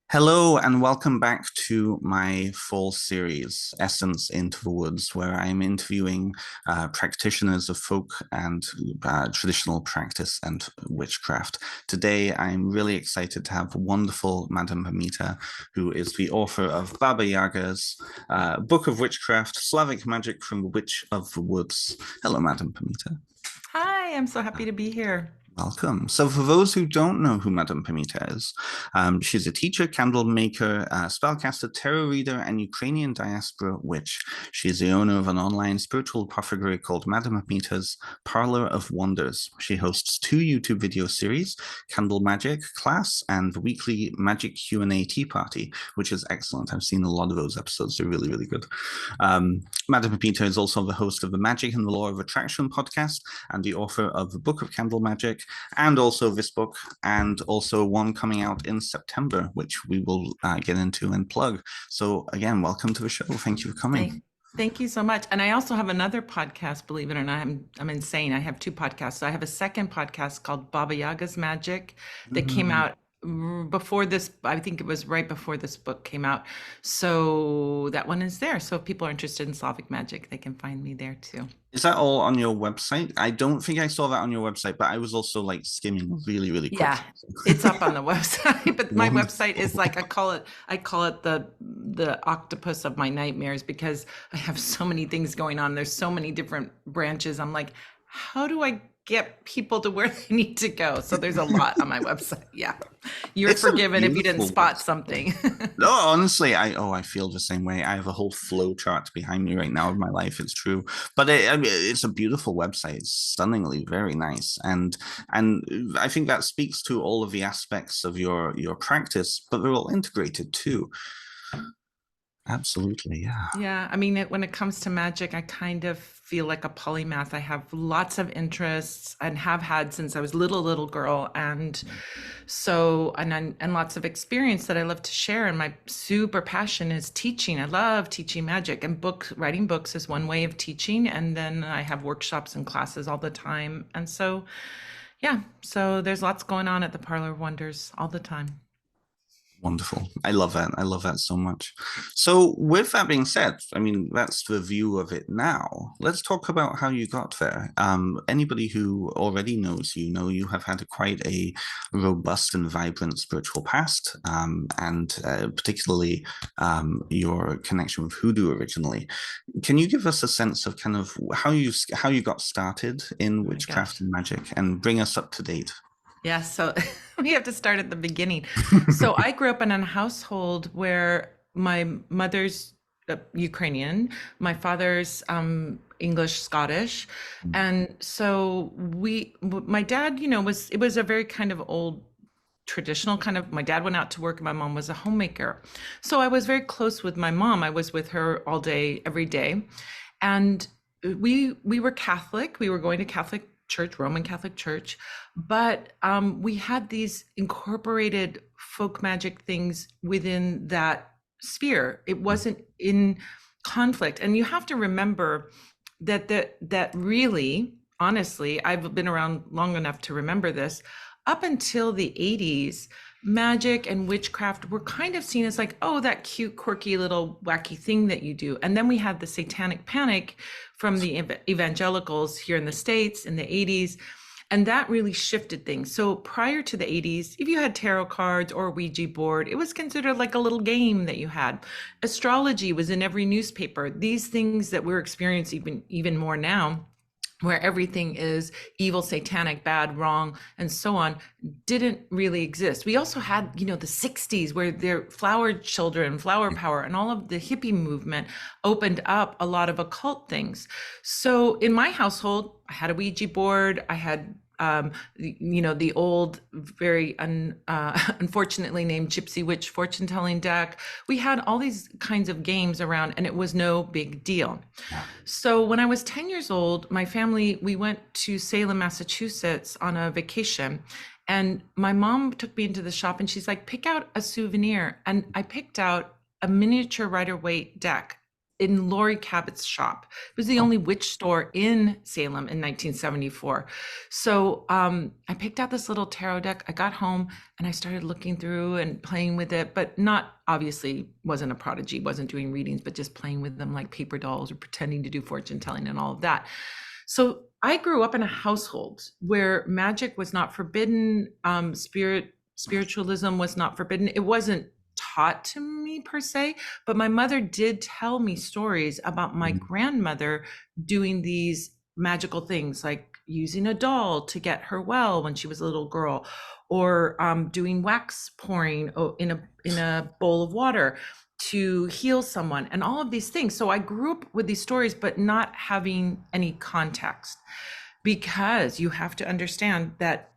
Hello and welcome back to my fall series, Essence into the Woods, where I'm interviewing practitioners of folk and traditional practice and witchcraft. Today, I'm really excited to have wonderful Madame Pamita, who is the author of Baba Yaga's Book of Witchcraft, Slavic Magic from the Witch of the Woods. Hello, Madame Pamita. Hi, I'm so happy to be here. Welcome. So, for those who don't know who Madame Pamita is, she's a teacher, candle maker, spellcaster, tarot reader, and Ukrainian diaspora witch. She is the owner of an online spiritual apothecary called Madame Pamita's Parlor of Wonders. She hosts two YouTube video series, Candle Magic Class and the weekly Magic Q&A Tea Party, which is excellent. I've seen a lot of those episodes. They're really, really good. Madame Pamita is also the host of the Magic and the Law of Attraction podcast and the author of the Book of Candle Magic, and also this book, and also one coming out in September, which we will get into and plug. So again, welcome to the show. Thank you for coming. Thank you so much. And I also have another podcast, believe it or not. I'm insane. I have two podcasts. So I have a second podcast called Baba Yaga's Magic that came out before this. I think it was right before this book came out. So that one is there. So if people are interested in Slavic magic, they can find me there too. Is that all on your website? I don't think I saw that on your website, but I was also like skimming really, really quick. Yeah, it's up on the website, but my website is like I call it the octopus of my nightmares because I have so many things going on. There's so many different branches. I'm like, how do I get people to where they need to go? So there's a lot on my website. Yeah. You're forgiven if you didn't spot something. No, honestly, I feel the same way. I have a whole flow chart behind me right now of my life. It's true, but it's a beautiful website. It's stunningly very nice, and I think that speaks to all of the aspects of your practice, but they're all integrated too. Absolutely, yeah. Yeah, I mean, when it comes to magic, I kind of feel like a polymath. I have lots of interests and have had since I was little girl, and so and lots of experience that I love to share. And my super passion is teaching. I love teaching magic, and writing books is one way of teaching. And then I have workshops and classes all the time. And so, yeah, so there's lots going on at the Parlor of Wonders all the time. Wonderful. I love that. I love that so much. So, with that being said, I mean, that's the view of it now. Let's talk about how you got there. Anybody who already knows you know you have had quite a robust and vibrant spiritual past, and particularly your connection with hoodoo originally. Can you give us a sense of kind of how you got started in witchcraft and magic, and bring us up to date? Yeah, so we have to start at the beginning. So I grew up in a household where my mother's Ukrainian, my father's English, Scottish, and so my dad, it was a very kind of old traditional kind of. My dad went out to work and my mom was a homemaker, so I was very close with my mom. I was with her all day, every day, and we were Catholic. We were going to Catholic church, Roman Catholic Church, but we had these incorporated folk magic things within that sphere. It wasn't in conflict. And you have to remember that really, honestly, I've been around long enough to remember this, up until the 80s, magic and witchcraft were kind of seen as like, oh, that cute, quirky little wacky thing that you do. And then we had the satanic panic from the evangelicals here in the States in the 80s. And that really shifted things. So prior to the 80s, if you had tarot cards or a Ouija board, it was considered like a little game that you had. Astrology was in every newspaper. These things that we're experiencing even more now, where everything is evil, satanic, bad, wrong, and so on, didn't really exist. We also had, the 60s where their flower children, flower power, and all of the hippie movement opened up a lot of occult things. So in my household, I had a Ouija board, I had the old, very unfortunately named Gypsy Witch fortune telling deck. We had all these kinds of games around, and it was no big deal. Yeah. So when I was 10 years old, my family, we went to Salem, Massachusetts on a vacation. And my mom took me into the shop and she's like, pick out a souvenir. And I picked out a miniature Rider-Waite deck. in Lori Cabot's shop. It was the only witch store in Salem in 1974. So I picked out this little tarot deck. I got home and I started looking through and playing with it, but not obviously wasn't a prodigy, wasn't doing readings, but just playing with them like paper dolls or pretending to do fortune telling and all of that. So I grew up in a household where magic was not forbidden, spiritualism was not forbidden. It wasn't taught to me per se, but my mother did tell me stories about my grandmother doing these magical things, like using a doll to get her well when she was a little girl, or doing wax pouring in a bowl of water to heal someone, and all of these things. So I grew up with these stories, but not having any context, because you have to understand that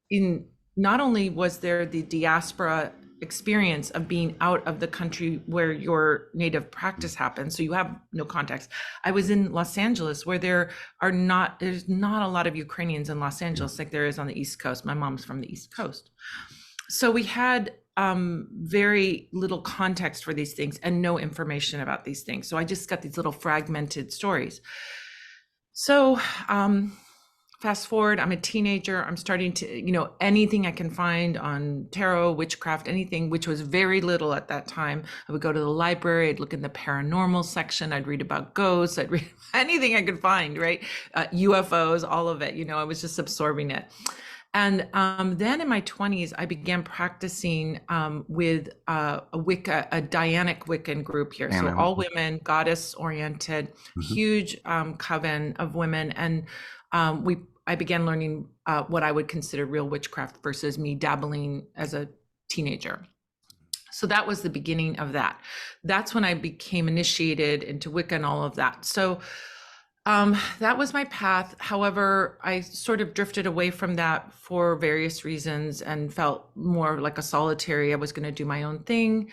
in not only was there the diaspora experience of being out of the country where your native practice happens, so you have no context. I was in Los Angeles, where there's not a lot of Ukrainians in Los Angeles like there is on the East Coast. My mom's from the East Coast. So we had very little context for these things and no information about these things. So I just got these little fragmented stories. So fast forward, I'm a teenager. I'm starting to, anything I can find on tarot, witchcraft, anything, which was very little at that time. I would go to the library, I'd look in the paranormal section, I'd read about ghosts, I'd read anything I could find, right? UFOs, all of it, I was just absorbing it. And then in my 20s, I began practicing with a Dianic Wiccan group here. So all women, goddess oriented, huge coven of women. And I began learning what I would consider real witchcraft versus me dabbling as a teenager. So that was the beginning of that. That's when I became initiated into Wicca and all of that. So that was my path. However, I sort of drifted away from that for various reasons and felt more like a solitary. I was going to do my own thing.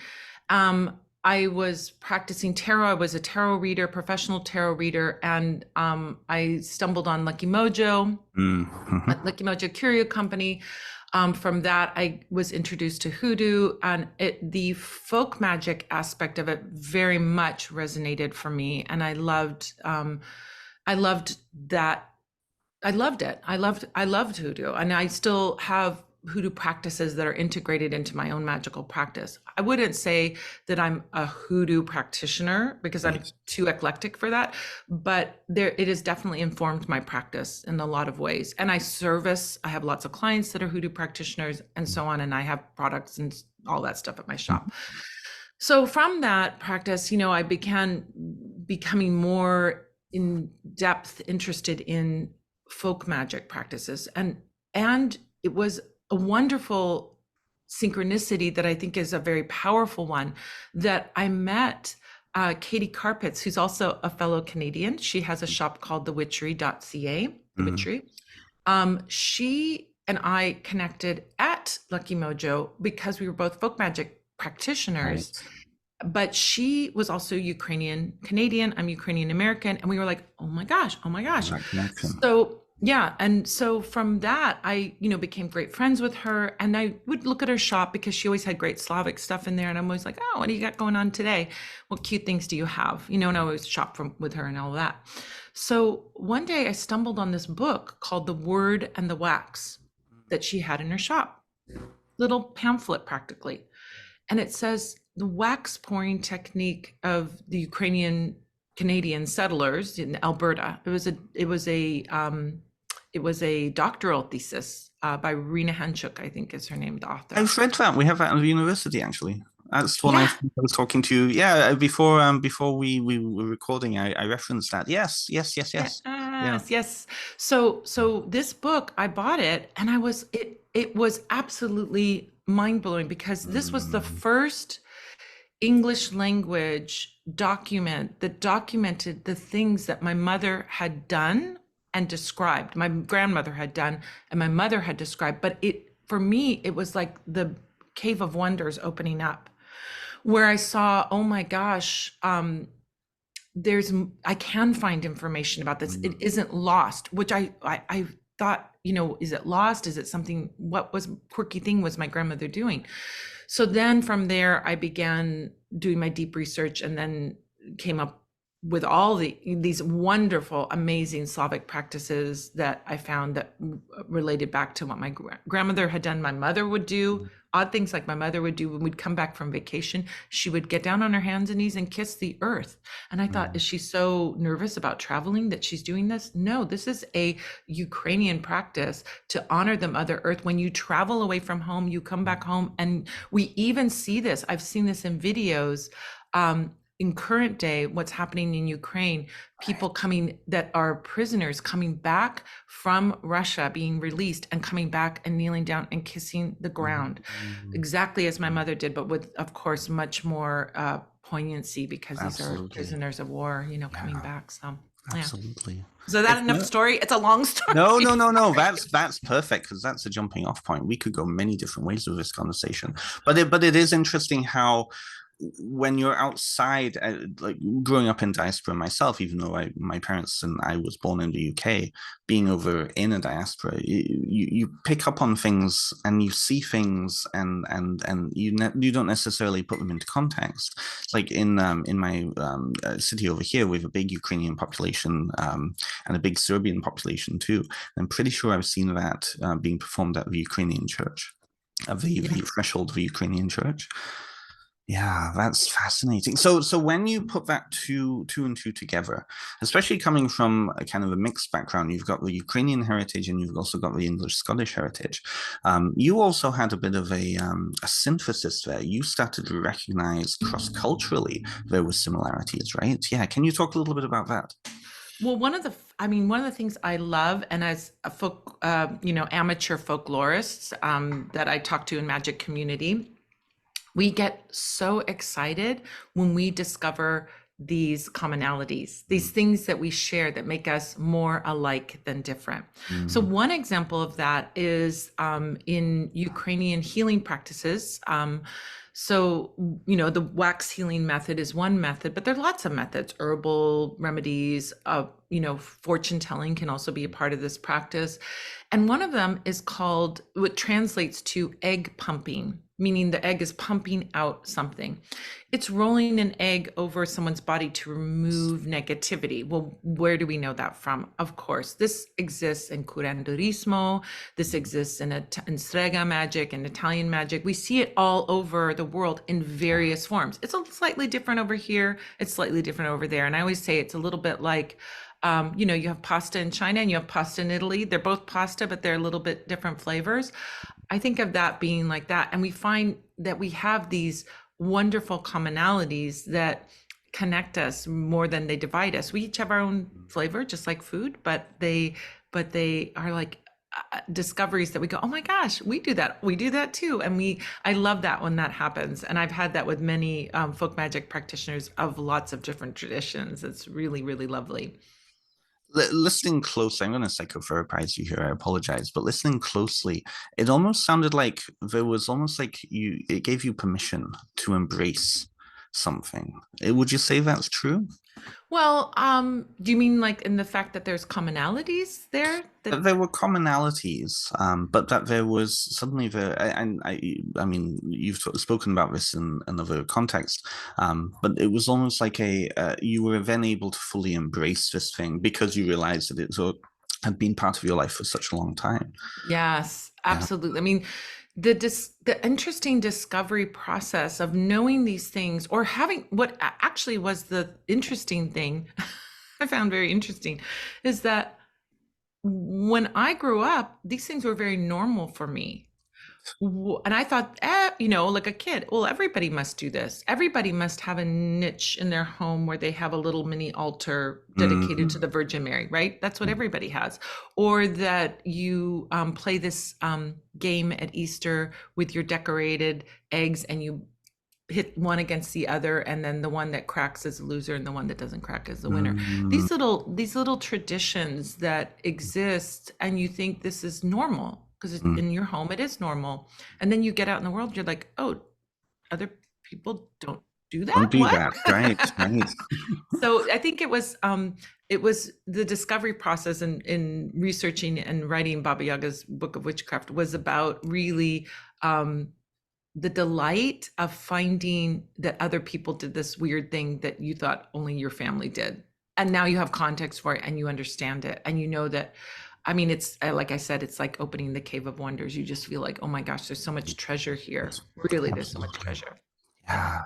I was practicing tarot. I was a tarot reader, professional tarot reader, and I stumbled on Lucky Mojo, Lucky Mojo Curio Company. From that, I was introduced to hoodoo, and the folk magic aspect of it very much resonated for me, and I loved that. I loved it. I loved hoodoo, and I still have hoodoo practices that are integrated into my own magical practice. I wouldn't say that I'm a hoodoo practitioner because I'm too eclectic for that, but it has definitely informed my practice in a lot of ways. And I have lots of clients that are hoodoo practitioners and so on, and I have products and all that stuff at my shop. So from that practice, I began becoming more in depth interested in folk magic practices, and it was a wonderful synchronicity that I think is a very powerful one, that I met Katie Carpets, who's also a fellow Canadian. She has a shop called thewitchery.ca, The Witchery. She and I connected at Lucky Mojo because we were both folk magic practitioners. Right. But she was also Ukrainian Canadian, I'm Ukrainian American, and we were like, oh my gosh. So yeah, and so from that, I became great friends with her, and I would look at her shop because she always had great Slavic stuff in there, and I'm always like, oh, what do you got going on today? What cute things do you have? And I always shop with her and all that. So one day I stumbled on this book called The Word and the Wax that she had in her shop, little pamphlet practically, and it says the wax pouring technique of the Ukrainian Canadian settlers in Alberta. It was a doctoral thesis by Rena Hanchuk, I think is her name, the author. I've read that. We have that at the university, actually. That's the one I was talking to. Yeah, before we were recording, I referenced that. Yes. Yes. So this book, I bought it, and it was absolutely mind-blowing because this was the first English language document that documented the things that my mother had done and described, my grandmother had done, and my mother had described. But for me, it was like the cave of wonders opening up, where I saw, oh my gosh, I can find information about this. It isn't lost, which I thought, is it lost? Is it something? What was quirky thing was my grandmother doing? So then from there, I began doing my deep research, and then came up with all these wonderful, amazing Slavic practices that I found that related back to what my grandmother had done, my mother would do, odd things like my mother would do when we'd come back from vacation. She would get down on her hands and knees and kiss the earth. And I thought, is she so nervous about traveling that she's doing this? No, this is a Ukrainian practice to honor the Mother Earth. When you travel away from home, you come back home, and we even see this. I've seen this in videos. In current day, what's happening in Ukraine, people coming that are prisoners coming back from Russia, being released and coming back and kneeling down and kissing the ground, exactly as my mother did, but with, of course, much more poignancy, because these are prisoners of war, coming back. So yeah. Absolutely. So that enough story? It's a long story. No. That's perfect, because that's a jumping off point. We could go many different ways with this conversation, but it is interesting how, when you're outside, like growing up in diaspora myself, even though my parents and I was born in the UK, being over in a diaspora, you pick up on things and you see things, and you don't necessarily put them into context. It's like in my city over here, we have a big Ukrainian population and a big Serbian population too. I'm pretty sure I've seen that being performed at the Ukrainian church, at the threshold of the Ukrainian church. Yeah, that's fascinating. So when you put that two and two together, especially coming from a kind of a mixed background, you've got the Ukrainian heritage and you've also got the English-Scottish heritage. You also had a bit of a synthesis there. You started to recognize cross-culturally there were similarities, right? Yeah, can you talk a little bit about that? Well, one of the things I love, and as a amateur folklorists that I talk to in magic community, we get so excited when we discover these commonalities, these things that we share that make us more alike than different. So one example of that is in Ukrainian healing practices. So, the wax healing method is one method, but there are lots of methods. Herbal remedies, fortune telling can also be a part of this practice. And one of them is called, what translates to egg pumping, meaning the egg is pumping out something. It's rolling an egg over someone's body to remove negativity. Well, where do we know that from? Of course, this exists in curanderismo. This exists in strega magic and Italian magic. We see it all over the world in various forms. It's a slightly different over here. It's slightly different over there. And I always say it's a little bit like, you have pasta in China and you have pasta in Italy. They're both pasta, but they're a little bit different flavors. I think of that being like that. And we find that we have these wonderful commonalities that connect us more than they divide us. We each have our own flavor, just like food, but they are like discoveries that we go, oh my gosh, we do that too. And I love that when that happens. And I've had that with many folk magic practitioners of lots of different traditions. It's really, really lovely. Listening closely, I'm going to psychotherapize you here. I apologize, but listening closely, it almost sounded like there was almost like it gave you permission to embrace something. Would you say that's true? Well, do you mean like in the fact that there's commonalities there? That there were commonalities, but that there was suddenly and I mean, you've spoken about this in another context, but it was almost like you were then able to fully embrace this thing because you realized that it had been part of your life for such a long time. Yes, absolutely. I mean, the interesting discovery process of knowing these things, or having, what actually was the interesting thing I found very interesting, is that when I grew up, these things were very normal for me. And I thought, like a kid, well, everybody must do this. Everybody must have a niche in their home where they have a little mini altar dedicated to the Virgin Mary, right? That's what everybody has. Or that you play this game at Easter with your decorated eggs and you hit one against the other, and then the one that cracks is the loser and the one that doesn't crack is the winner. These little traditions that exist, and you think this is normal because in your home it is normal, and then you get out in the world, you're like, oh, other people don't do that. Don't do that, right? So I think it was the discovery process in researching and writing Baba Yaga's Book of Witchcraft was about really the delight of finding that other people did this weird thing that you thought only your family did. And now you have context for it and you understand it. And you know that, I mean, it's like I said, it's like opening the cave of wonders. You just feel like, oh my gosh, there's so much treasure here. Yes, Really, there's so much absolutely. treasure. Yeah.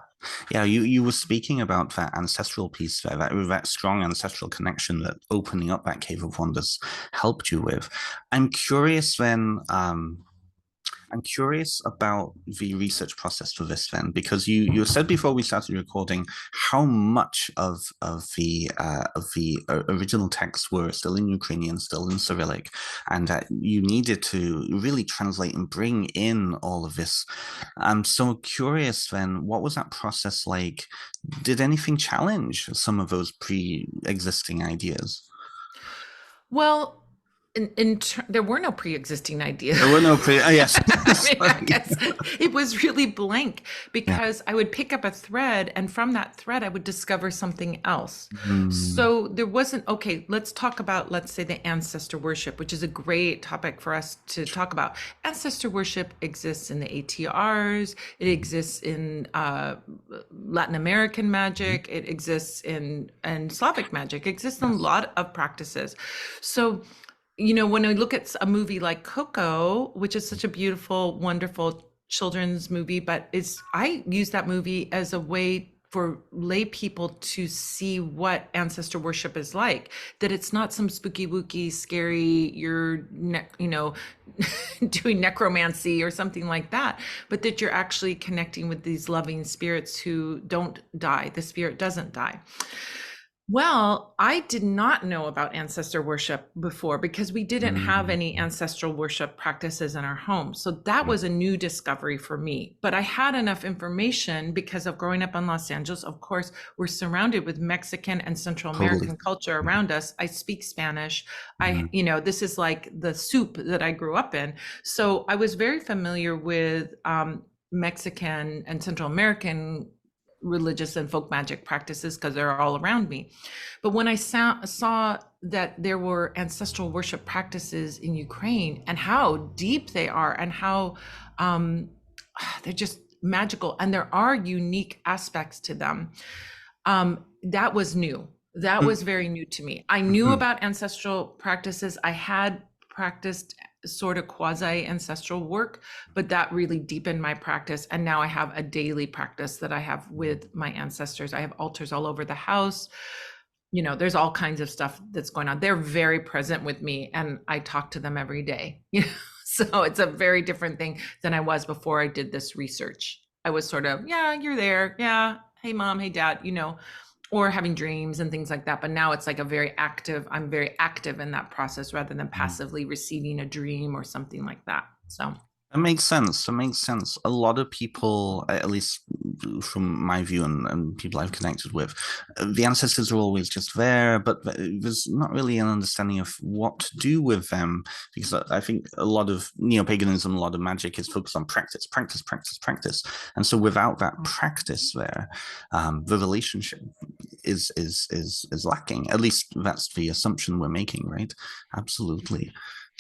Yeah. Yeah, you were speaking about that ancestral piece there, that strong ancestral connection that opening up that cave of wonders helped you with. I'm curious then, I'm curious about the research process for this then, because you said before we started recording how much of the original texts were still in Ukrainian, still in Cyrillic, and that you needed to really translate and bring in all of this. I'm so curious then, what was that process like? Did anything challenge some of those pre-existing ideas? Well, there were no pre-existing ideas. There were no pre. Yes, I mean, I sorry. guess it was really blank Yeah. because I would pick up a thread, and from that thread, I would discover something else. Mm, So there wasn't, okay, let's talk about, let's say, the ancestor worship, which is a great topic for us to talk about. Ancestor worship exists in the ATRs, it exists in Latin American magic, it exists in and Slavic magic, it exists in a yes. lot of practices. So when I look at a movie like Coco, which is such a beautiful, wonderful children's movie, but I use that movie as a way for lay people to see what ancestor worship is like. That it's not some spooky wooky, scary, doing necromancy or something like that, but that you're actually connecting with these loving spirits who don't die. The spirit doesn't die. Well, I did not know about ancestor worship before because we didn't have Mm, any ancestral worship practices in our home. So that mm, was a new discovery for me. But I had enough information because of growing up in Los Angeles. Of course, we're surrounded with Mexican and Central totally. American culture Mm, around us. I speak Spanish. mm, This is like the soup that I grew up in. So I was very familiar with Mexican and Central American religious and folk magic practices because they're all around me. But when I saw that there were ancestral worship practices in Ukraine and how deep they are and how um, they're just magical and there are unique aspects to them, that was new. That mm, was very new to me. I knew mhm, about ancestral practices. I had practiced sort of quasi ancestral work, but that really deepened my practice. And now I have a daily practice that I have with my ancestors. I have altars all over the house. There's all kinds of stuff that's going on. They're very present with me and I talk to them every day. So it's a very different thing than I was before I did this research. I was sort of, yeah, you're there. Yeah. Hey, mom. Hey, dad, or having dreams and things like that. But now it's like I'm very active in that process rather than mm. passively receiving a dream or something like that. So, That makes sense. That makes sense. A lot of people, at least from my view and people I've connected with, the ancestors are always just there, but there's not really an understanding of what to do with them. Because I think a lot of neo-paganism, a lot of magic is focused on practice, practice, practice, practice. And so without that practice there, the relationship is lacking. At least that's the assumption we're making, right? Absolutely.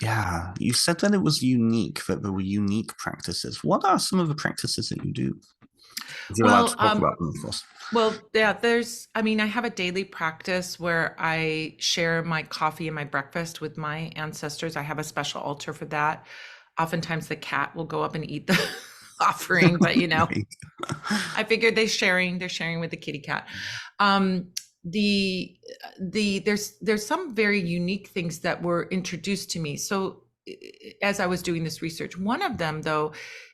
Yeah, you said that it was unique, that there were unique practices. What are some of the practices that you do? If you're allowed well, to talk about them, of course. yeah, I have a daily practice where I share my coffee and my breakfast with my ancestors. I have a special altar for that. Oftentimes the cat will go up and eat the offering, but Right. I figured they're sharing with the kitty cat. Um, the there's some very unique things that were introduced to me. So as I was doing this research, one of them though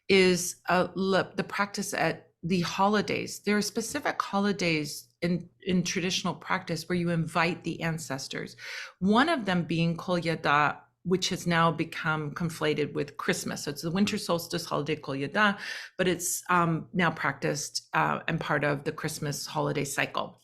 is the practice at the holidays. There are specific holidays in traditional practice where you invite the ancestors. One of them being Kol Yada, which has now become conflated with Christmas. So it's the winter solstice holiday Kol Yada, but it's now practiced and part of the Christmas holiday cycle.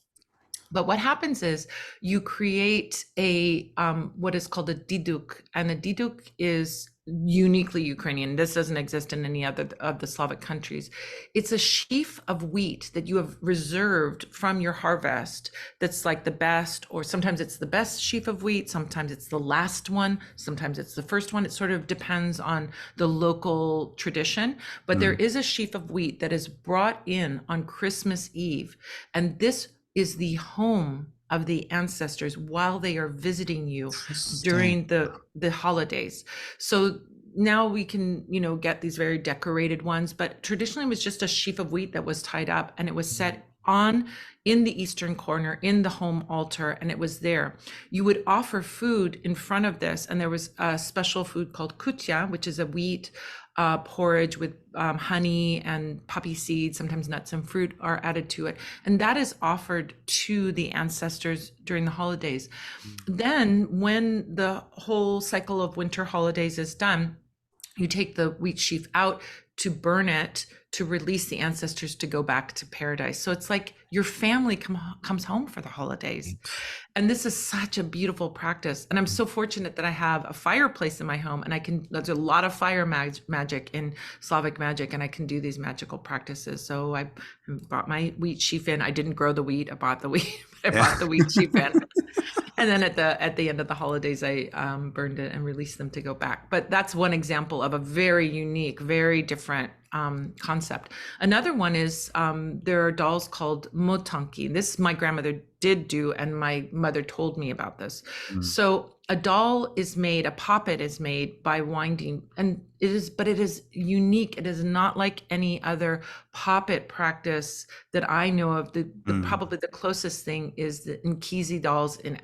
But what happens is you create a what is called a diduk, and a diduk is uniquely Ukrainian. This doesn't exist in any other of the Slavic countries. It's a sheaf of wheat that you have reserved from your harvest that's like the best, or sometimes it's the best sheaf of wheat, sometimes it's the last one, sometimes it's the first one. It sort of depends on the local tradition, but there is a sheaf of wheat that is brought in on Christmas Eve, and this is the home of the ancestors while they are visiting you during the holidays. So now we can, get these very decorated ones, but traditionally it was just a sheaf of wheat that was tied up, and it was set on in the eastern corner in the home altar, and it was there. You would offer food in front of this, and there was a special food called kutya, which is a wheat porridge with honey and poppy seeds, sometimes nuts and fruit are added to it. And that is offered to the ancestors during the holidays. Then when the whole cycle of winter holidays is done, you take the wheat sheaf out to burn it, to release the ancestors to go back to paradise. So it's like your family comes home for the holidays. And this is such a beautiful practice. And I'm so fortunate that I have a fireplace in my home, and there's a lot of fire magic in Slavic magic, and I can do these magical practices. So I brought my wheat sheaf in. I didn't grow the wheat, I bought the wheat, but I bought the wheat sheaf in. And then at the end of the holidays, I burned it and released them to go back. But that's one example of a very unique, very different concept. Another one is there are dolls called motanki. This my grandmother did do, and my mother told me about this. So a doll is made, a puppet is made by winding, and it is unique. It is not like any other puppet practice that I know of. Probably the closest thing is the Nkizi dolls in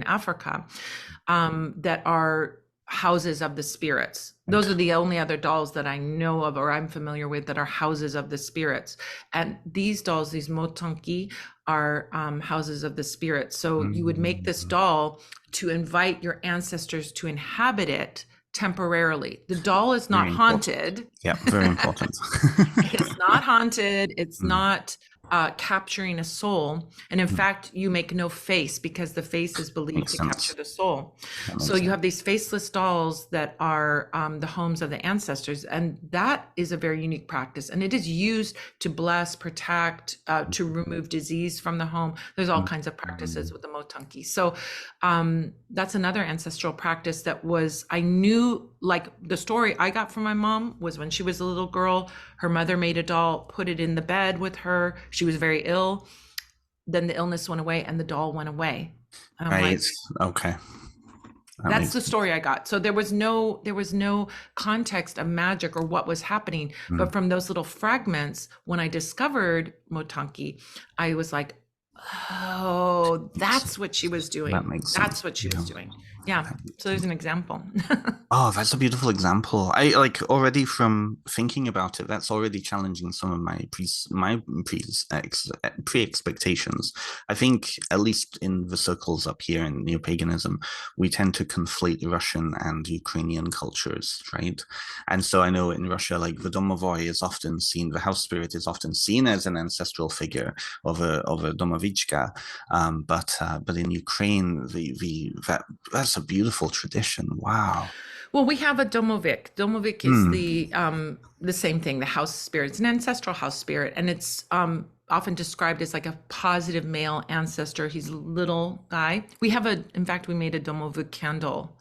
Africa that are houses of the spirits. Those are the only other dolls that I know of or I'm familiar with that are houses of the spirits. And these dolls, these motanki, are houses of the spirits. So you would make this doll to invite your ancestors to inhabit it temporarily. The doll is not haunted. Yeah, very important. It's not haunted. It's not capturing a soul. And in fact, you make no face because the face is believed to capture the soul. So you have these faceless dolls that are the homes of the ancestors. And that is a very unique practice. And it is used to bless, protect, to remove disease from the home. There's all kinds of practices with the motanki. So that's another ancestral practice that I knew, like the story I got from my mom was when she was a little girl, her mother made a doll, put it in the bed with her. She was very ill. Then the illness went away and the doll went away. And I'm Right. like, Okay. that's the story I got. So there was no context of magic or what was happening. But from those little fragments, when I discovered motanki, I was like, oh, that's what she was doing. That makes That's sense. what she was doing. Yeah. So there's an example. Oh, that's a beautiful example. I like already from thinking about it, that's already challenging some of my pre-expectations. I think at least in the circles up here in neo-paganism, we tend to conflate Russian and Ukrainian cultures, right? And so I know in Russia, like the domovoi is often seen, the house spirit is often seen as an ancestral figure of a domovichka, but in Ukraine, that's a beautiful tradition. Wow. Well, we have a domovik. Domovik is the same thing, the house spirit. It's an ancestral house spirit, and it's often described as like a positive male ancestor. He's a little guy. In fact, we made a domovik candle.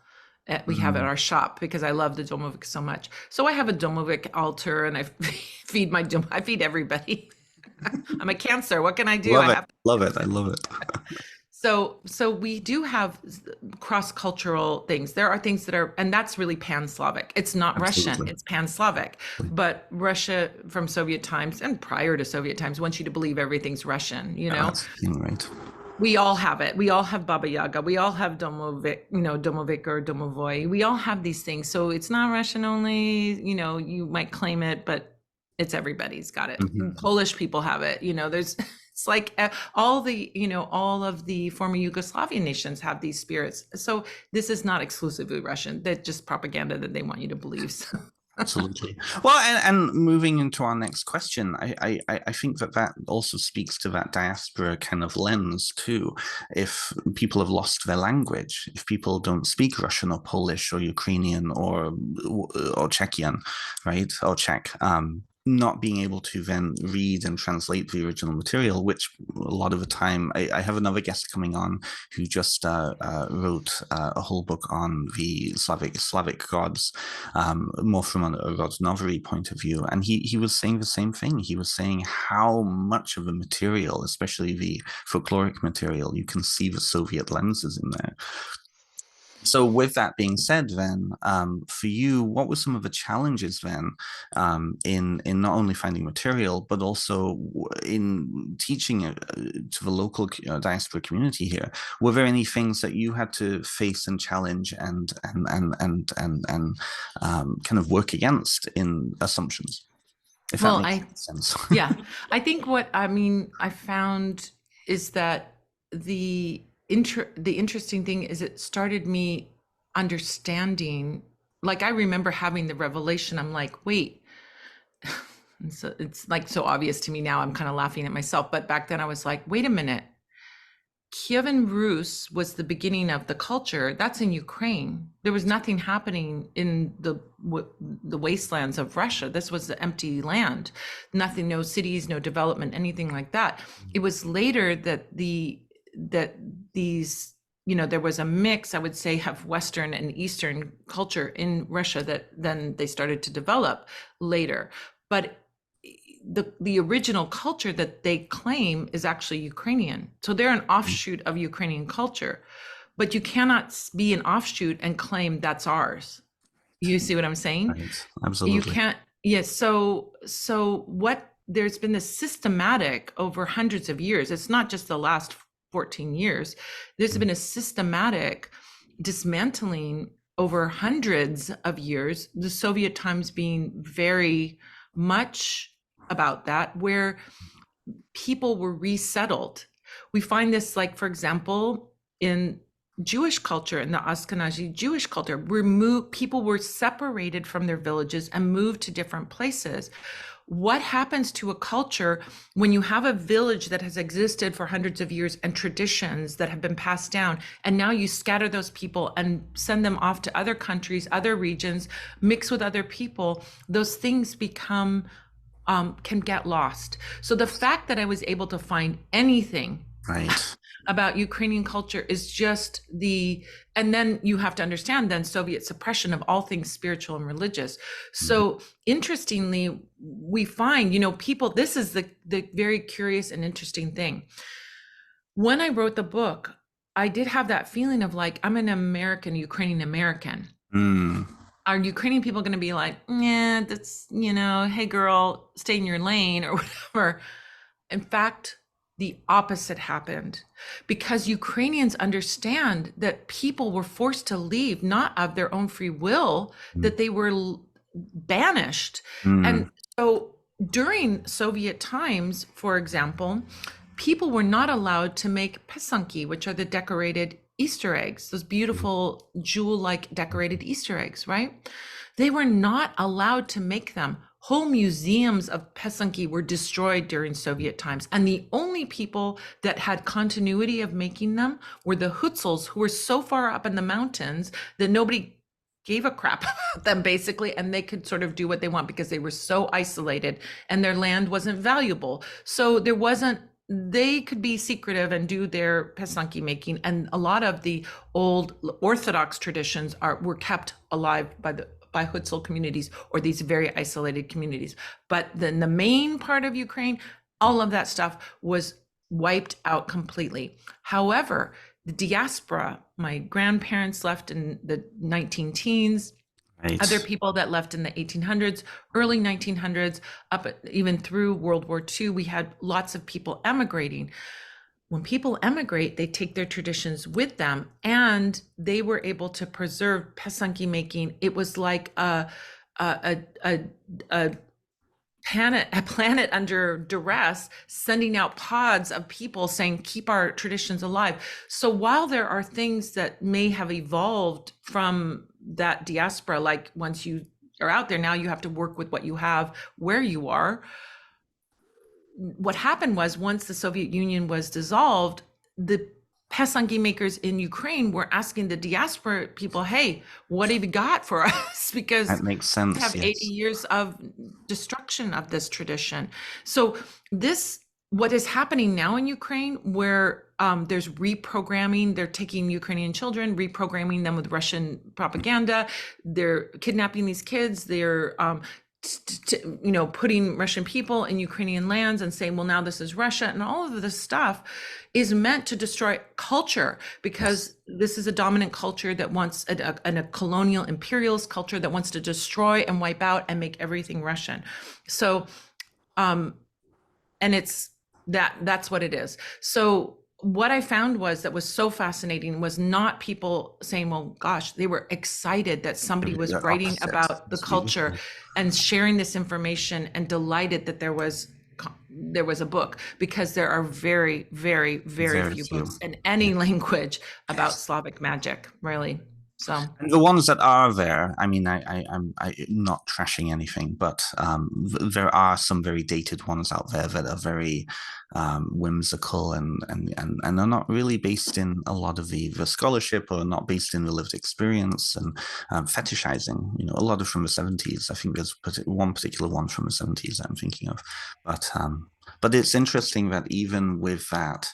We have at our shop because I love the domovik so much. So I have a domovik altar, and I I feed everybody. I'm a Cancer. What can I do? Love it. I love it. So we do have cross-cultural things. There are things that are, and that's really pan-Slavic. It's not Russian, it's pan-Slavic. But Russia from Soviet times and prior to Soviet times wants you to believe everything's Russian, That's right. We all have it. We all have Baba Yaga. We all have Domovik, Domovik or Domovoi. We all have these things. So it's not Russian only, you might claim it, but it's everybody's got it. Polish people have it. It's like all of the former Yugoslavian nations have these spirits. So this is not exclusively Russian. That's just propaganda that they want you to believe. So. Absolutely. Well, and moving into our next question, I think that that also speaks to that diaspora kind of lens too. If people have lost their language, if people don't speak Russian or Polish or Ukrainian or Czechian, right, or Czech, not being able to then read and translate the original material, which a lot of the time, I have another guest coming on who just wrote a whole book on the Slavic gods, more from a Rodnovery point of view. And he was saying the same thing. He was saying how much of the material, especially the folkloric material, you can see the Soviet lenses in there. So, with that being said, then for you, what were some of the challenges then in not only finding material but also in teaching it to the local diaspora community here? Were there any things that you had to face and challenge and kind of work against in assumptions? If that Well, makes I sense. yeah, I think what I mean I found is that the interesting thing is it started me understanding, like I remember having the revelation. I'm like, wait, and so it's like so obvious to me now. I'm kind of laughing at myself, but back then I was like, wait a minute. Kievan Rus was the beginning of the culture. That's in Ukraine. There was nothing happening in the wastelands of Russia. This was the empty land. Nothing, no cities, no development, anything like that. It was later that these, there was a mix, I would say, of Western and Eastern culture in Russia that then they started to develop later. But the original culture that they claim is actually Ukrainian. So they're an offshoot of Ukrainian culture, but you cannot be an offshoot and claim that's ours. You see what I'm saying? Right. You Absolutely. can't. Yes. So what there's been this systematic over hundreds of years. It's not just the last 14 years. There's been a systematic dismantling over hundreds of years, the Soviet times being very much about that, where people were resettled. We find this, like, for example, in Jewish culture, in the Ashkenazi Jewish culture, people were separated from their villages and moved to different places. What happens to a culture when you have a village that has existed for hundreds of years and traditions that have been passed down, and now you scatter those people and send them off to other countries, other regions, mix with other people? Those things become can get lost. So the fact that I was able to find anything Right. about Ukrainian culture is just and then you have to understand then Soviet suppression of all things spiritual and religious. So interestingly, we find, people, this is the very curious and interesting thing. When I wrote the book, I did have that feeling of like, I'm an American, Ukrainian American. Mm. Are Ukrainian people going to be like, yeah, that's, hey girl, stay in your lane or whatever? In fact, the opposite happened, because Ukrainians understand that people were forced to leave, not of their own free will, that they were banished. And so during Soviet times, for example, people were not allowed to make pesanki, which are the decorated Easter eggs, those beautiful jewel-like decorated Easter eggs, right? They were not allowed to make them. Whole museums of pesanki were destroyed during Soviet times. And the only people that had continuity of making them were the Hutzels, who were so far up in the mountains that nobody gave a crap about them, basically, and they could sort of do what they want because they were so isolated and their land wasn't valuable. So they could be secretive and do their pesanki making, and a lot of the old Orthodox traditions were kept alive by Hutzel communities or these very isolated communities. But then the main part of Ukraine, all of that stuff was wiped out completely. However, the diaspora, my grandparents left in the 19 teens, Right. other people that left in the 1800s, early 1900s, up even through World War II, we had lots of people emigrating. When people emigrate, they take their traditions with them, and they were able to preserve pesanki making. It was like a planet under duress, sending out pods of people saying, keep our traditions alive. So while there are things that may have evolved from that diaspora, like once you are out there. Now you have to work with what you have where you are. What happened was, once the Soviet Union was dissolved, the Pesangi makers in Ukraine were asking the diaspora people, hey, what have you got for us? Because That makes we sense. have 80 Yes. years of destruction of this tradition. So this, what is happening now in Ukraine, where there's reprogramming, they're taking Ukrainian children, reprogramming them with Russian propaganda. They're kidnapping these kids. They're putting Russian people in Ukrainian lands and saying, well, now this is Russia. And all of this stuff is meant to destroy culture, Yes. because this is a dominant culture that wants a colonial imperialist culture that wants to destroy and wipe out and make everything Russian. So, and it's that's what it is. So what I found that was so fascinating was not people saying, well, gosh, they were excited that somebody was The writing opposite. about the It's culture beautiful. and sharing this information, and delighted that there was a book, because there are very, very, very Very few few. books in any language about Slavic magic, really. So And the ones that are there, I mean, I'm not trashing anything, but there are some very dated ones out there that are very whimsical and are not really based in a lot of the scholarship, or not based in the lived experience, and fetishizing. You know, a lot of from the 70s. I think there's one particular one from the 70s that I'm thinking of, but it's interesting that even with that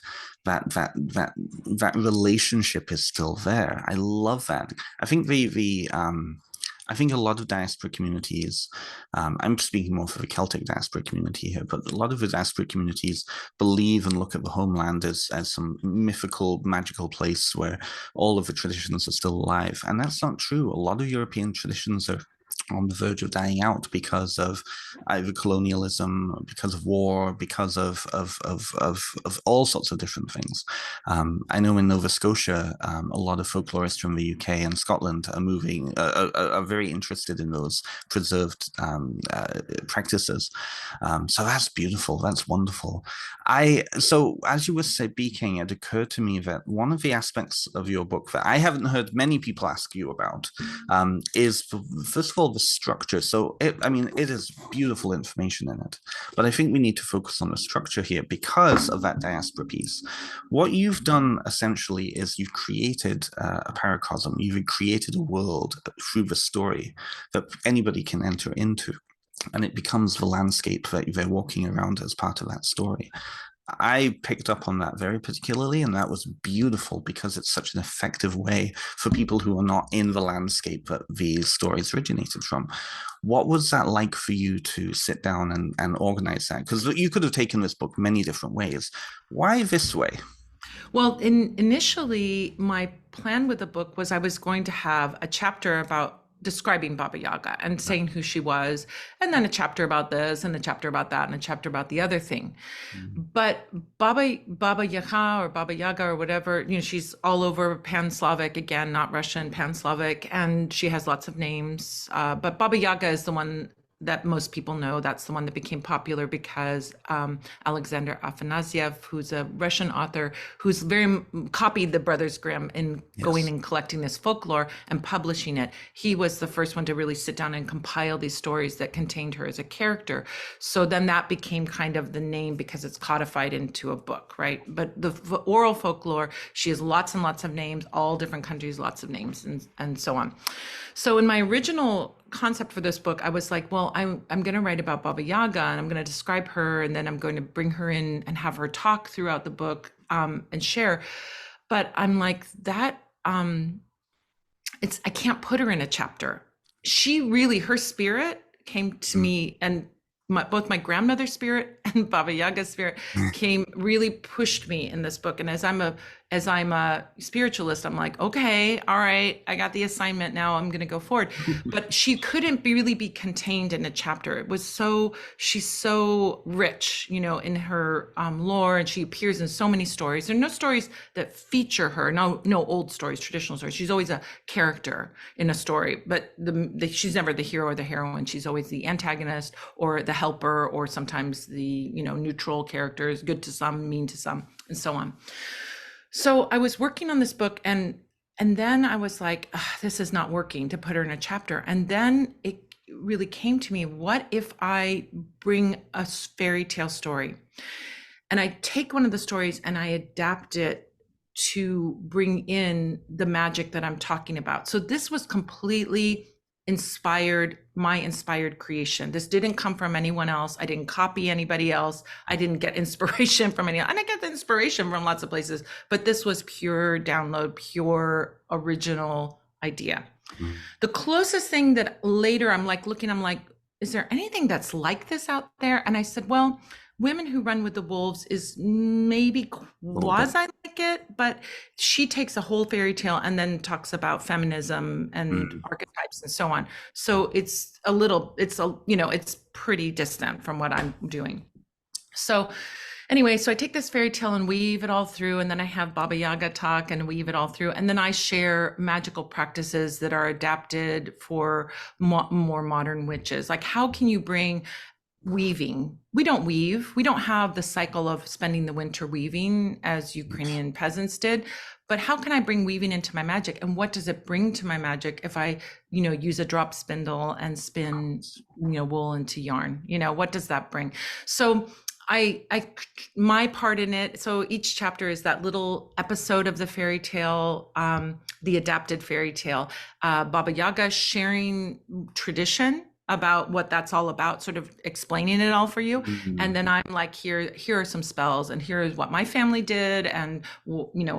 relationship is still there. I love that. I think I think a lot of diaspora communities, I'm speaking more for the Celtic diaspora community here, but a lot of the diaspora communities believe and look at the homeland as some mythical, magical place where all of the traditions are still alive. And that's not true. A lot of European traditions are on the verge of dying out because of either colonialism, because of war, because of all sorts of different things. I know in Nova Scotia, a lot of folklorists from the UK and Scotland are are very interested in those preserved practices. So that's beautiful. That's wonderful. So as you were speaking, it occurred to me that one of the aspects of your book that I haven't heard many people ask you about is, first of all, the structure. So, I mean, it is beautiful information in it, but I think we need to focus on the structure here because of that diaspora piece. What you've done essentially is you've created a paracosm, you've created a world through the story that anybody can enter into, and it becomes the landscape that they're walking around as part of that story. I picked up on that very particularly, and that was beautiful because it's such an effective way for people who are not in the landscape that these stories originated from. What was that like for you to sit down and organize that? Because you could have taken this book many different ways. Why this way? well, initially, my plan with the book was I was going to have a chapter about describing Baba Yaga and saying who she was, and then a chapter about this, and a chapter about that, and a chapter about the other thing. But Baba Yaga, or Baba Yaga, or whatever, she's all over Pan-Slavic, again, not Russian, Pan-Slavic, and she has lots of names. But Baba Yaga is the one that most people know. That's the one that became popular because Alexander Afanasyev, who's a Russian author, who's very copied the Brothers Grimm in going Yes. and collecting this folklore and publishing it. He was the first one to really sit down and compile these stories that contained her as a character. So then that became kind of the name because it's codified into a book, right? But the oral folklore, she has lots and lots of names, all different countries, lots of names, and so on. So in my original concept for this book, I was like, well, I'm going to write about Baba Yaga, and I'm going to describe her, and then I'm going to bring her in and have her talk throughout the book, and share. But I'm like, that I can't put her in a chapter. She really, her spirit came to me, and both my grandmother's spirit and Baba Yaga's spirit really pushed me in this book. And as I'm a spiritualist, I'm like, okay, all right, I got the assignment now. I'm going to go forward. But she couldn't really be contained in a chapter. She's so rich, in her lore, and she appears in so many stories. There are no stories that feature her. No old stories, traditional stories. She's always a character in a story, but she's never the hero or the heroine. She's always the antagonist or the helper, or sometimes the neutral characters, good to some, mean to some, and so on. So I was working on this book, and then I was like, this is not working to put her in a chapter. And then really came to me, what if I bring a fairy tale story and I take one of the stories and I adapt it to bring in the magic that I'm talking about? So this was completely my inspired creation. This didn't come from anyone else. I didn't copy anybody else. I didn't get inspiration from anyone. And I get the inspiration from lots of places, but this was pure download, pure original idea. Mm. The closest thing that later I'm like looking, I'm like, is there anything that's like this out there? And I said, well, Women Who Run with the Wolves is maybe quasi like it, but she takes a whole fairy tale and then talks about feminism and archetypes and so on. So it's it's pretty distant from what I'm doing. So anyway, so I take this fairy tale and weave it all through, and then I have Baba Yaga talk and weave it all through, and then I share magical practices that are adapted for more modern witches. Like, how can you bring weaving? We don't weave. We don't have the cycle of spending the winter weaving as Ukrainian peasants did. But how can I bring weaving into my magic? And what does it bring to my magic if I, use a drop spindle and spin, wool into yarn? What does that bring? So my part in it, so each chapter is that little episode of the fairy tale, the adapted fairy tale, Baba Yaga sharing tradition about what that's all about, sort of explaining it all for you. And then I'm like, here are some spells, and here is what my family did, and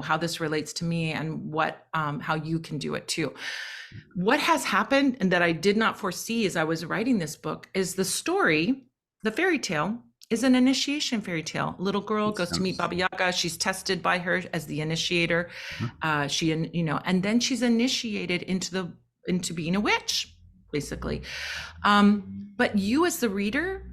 how this relates to me, and what how you can do it too. What has happened, and that I did not foresee as I was writing this book, is the story, the fairy tale, is an initiation fairy tale. Little girl goes to meet Baba Yaga. She's tested by her as the initiator. And then she's initiated into being a witch, basically. But you as the reader,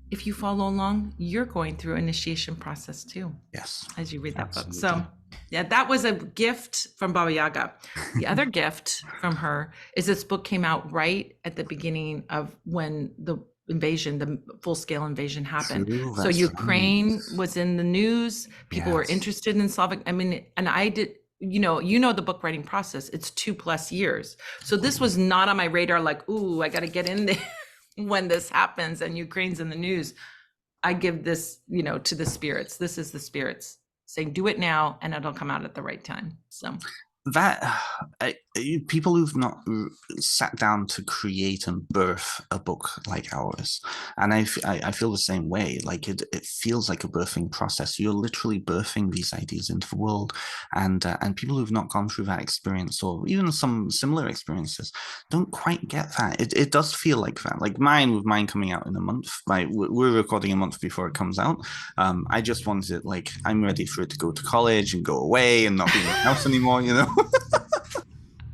if you follow along, you're going through initiation process too. Yes. As you read that Absolutely. book. So yeah, that was a gift from Baba Yaga. The other gift from her is this book came out right at the beginning of when the full-scale invasion happened. True, So that's Ukraine right. was in the news. People were Yes. interested in Slavic. I mean, and I did, the book writing process, it's 2+ years. So this was not on my radar, like, ooh, I got to get in there when this happens and Ukraine's in the news. I give this, to the spirits. This is the spirits saying, do it now, and it'll come out at the right time. So That people who've not sat down to create and birth a book like ours, and I feel the same way. Like it feels like a birthing process. You're literally birthing these ideas into the world, and people who've not gone through that experience, or even some similar experiences, don't quite get that. It does feel like that. Like with mine coming out in a month. We're recording a month before it comes out. I just wanted it, like, I'm ready for it to go to college and go away and not be in the house anymore,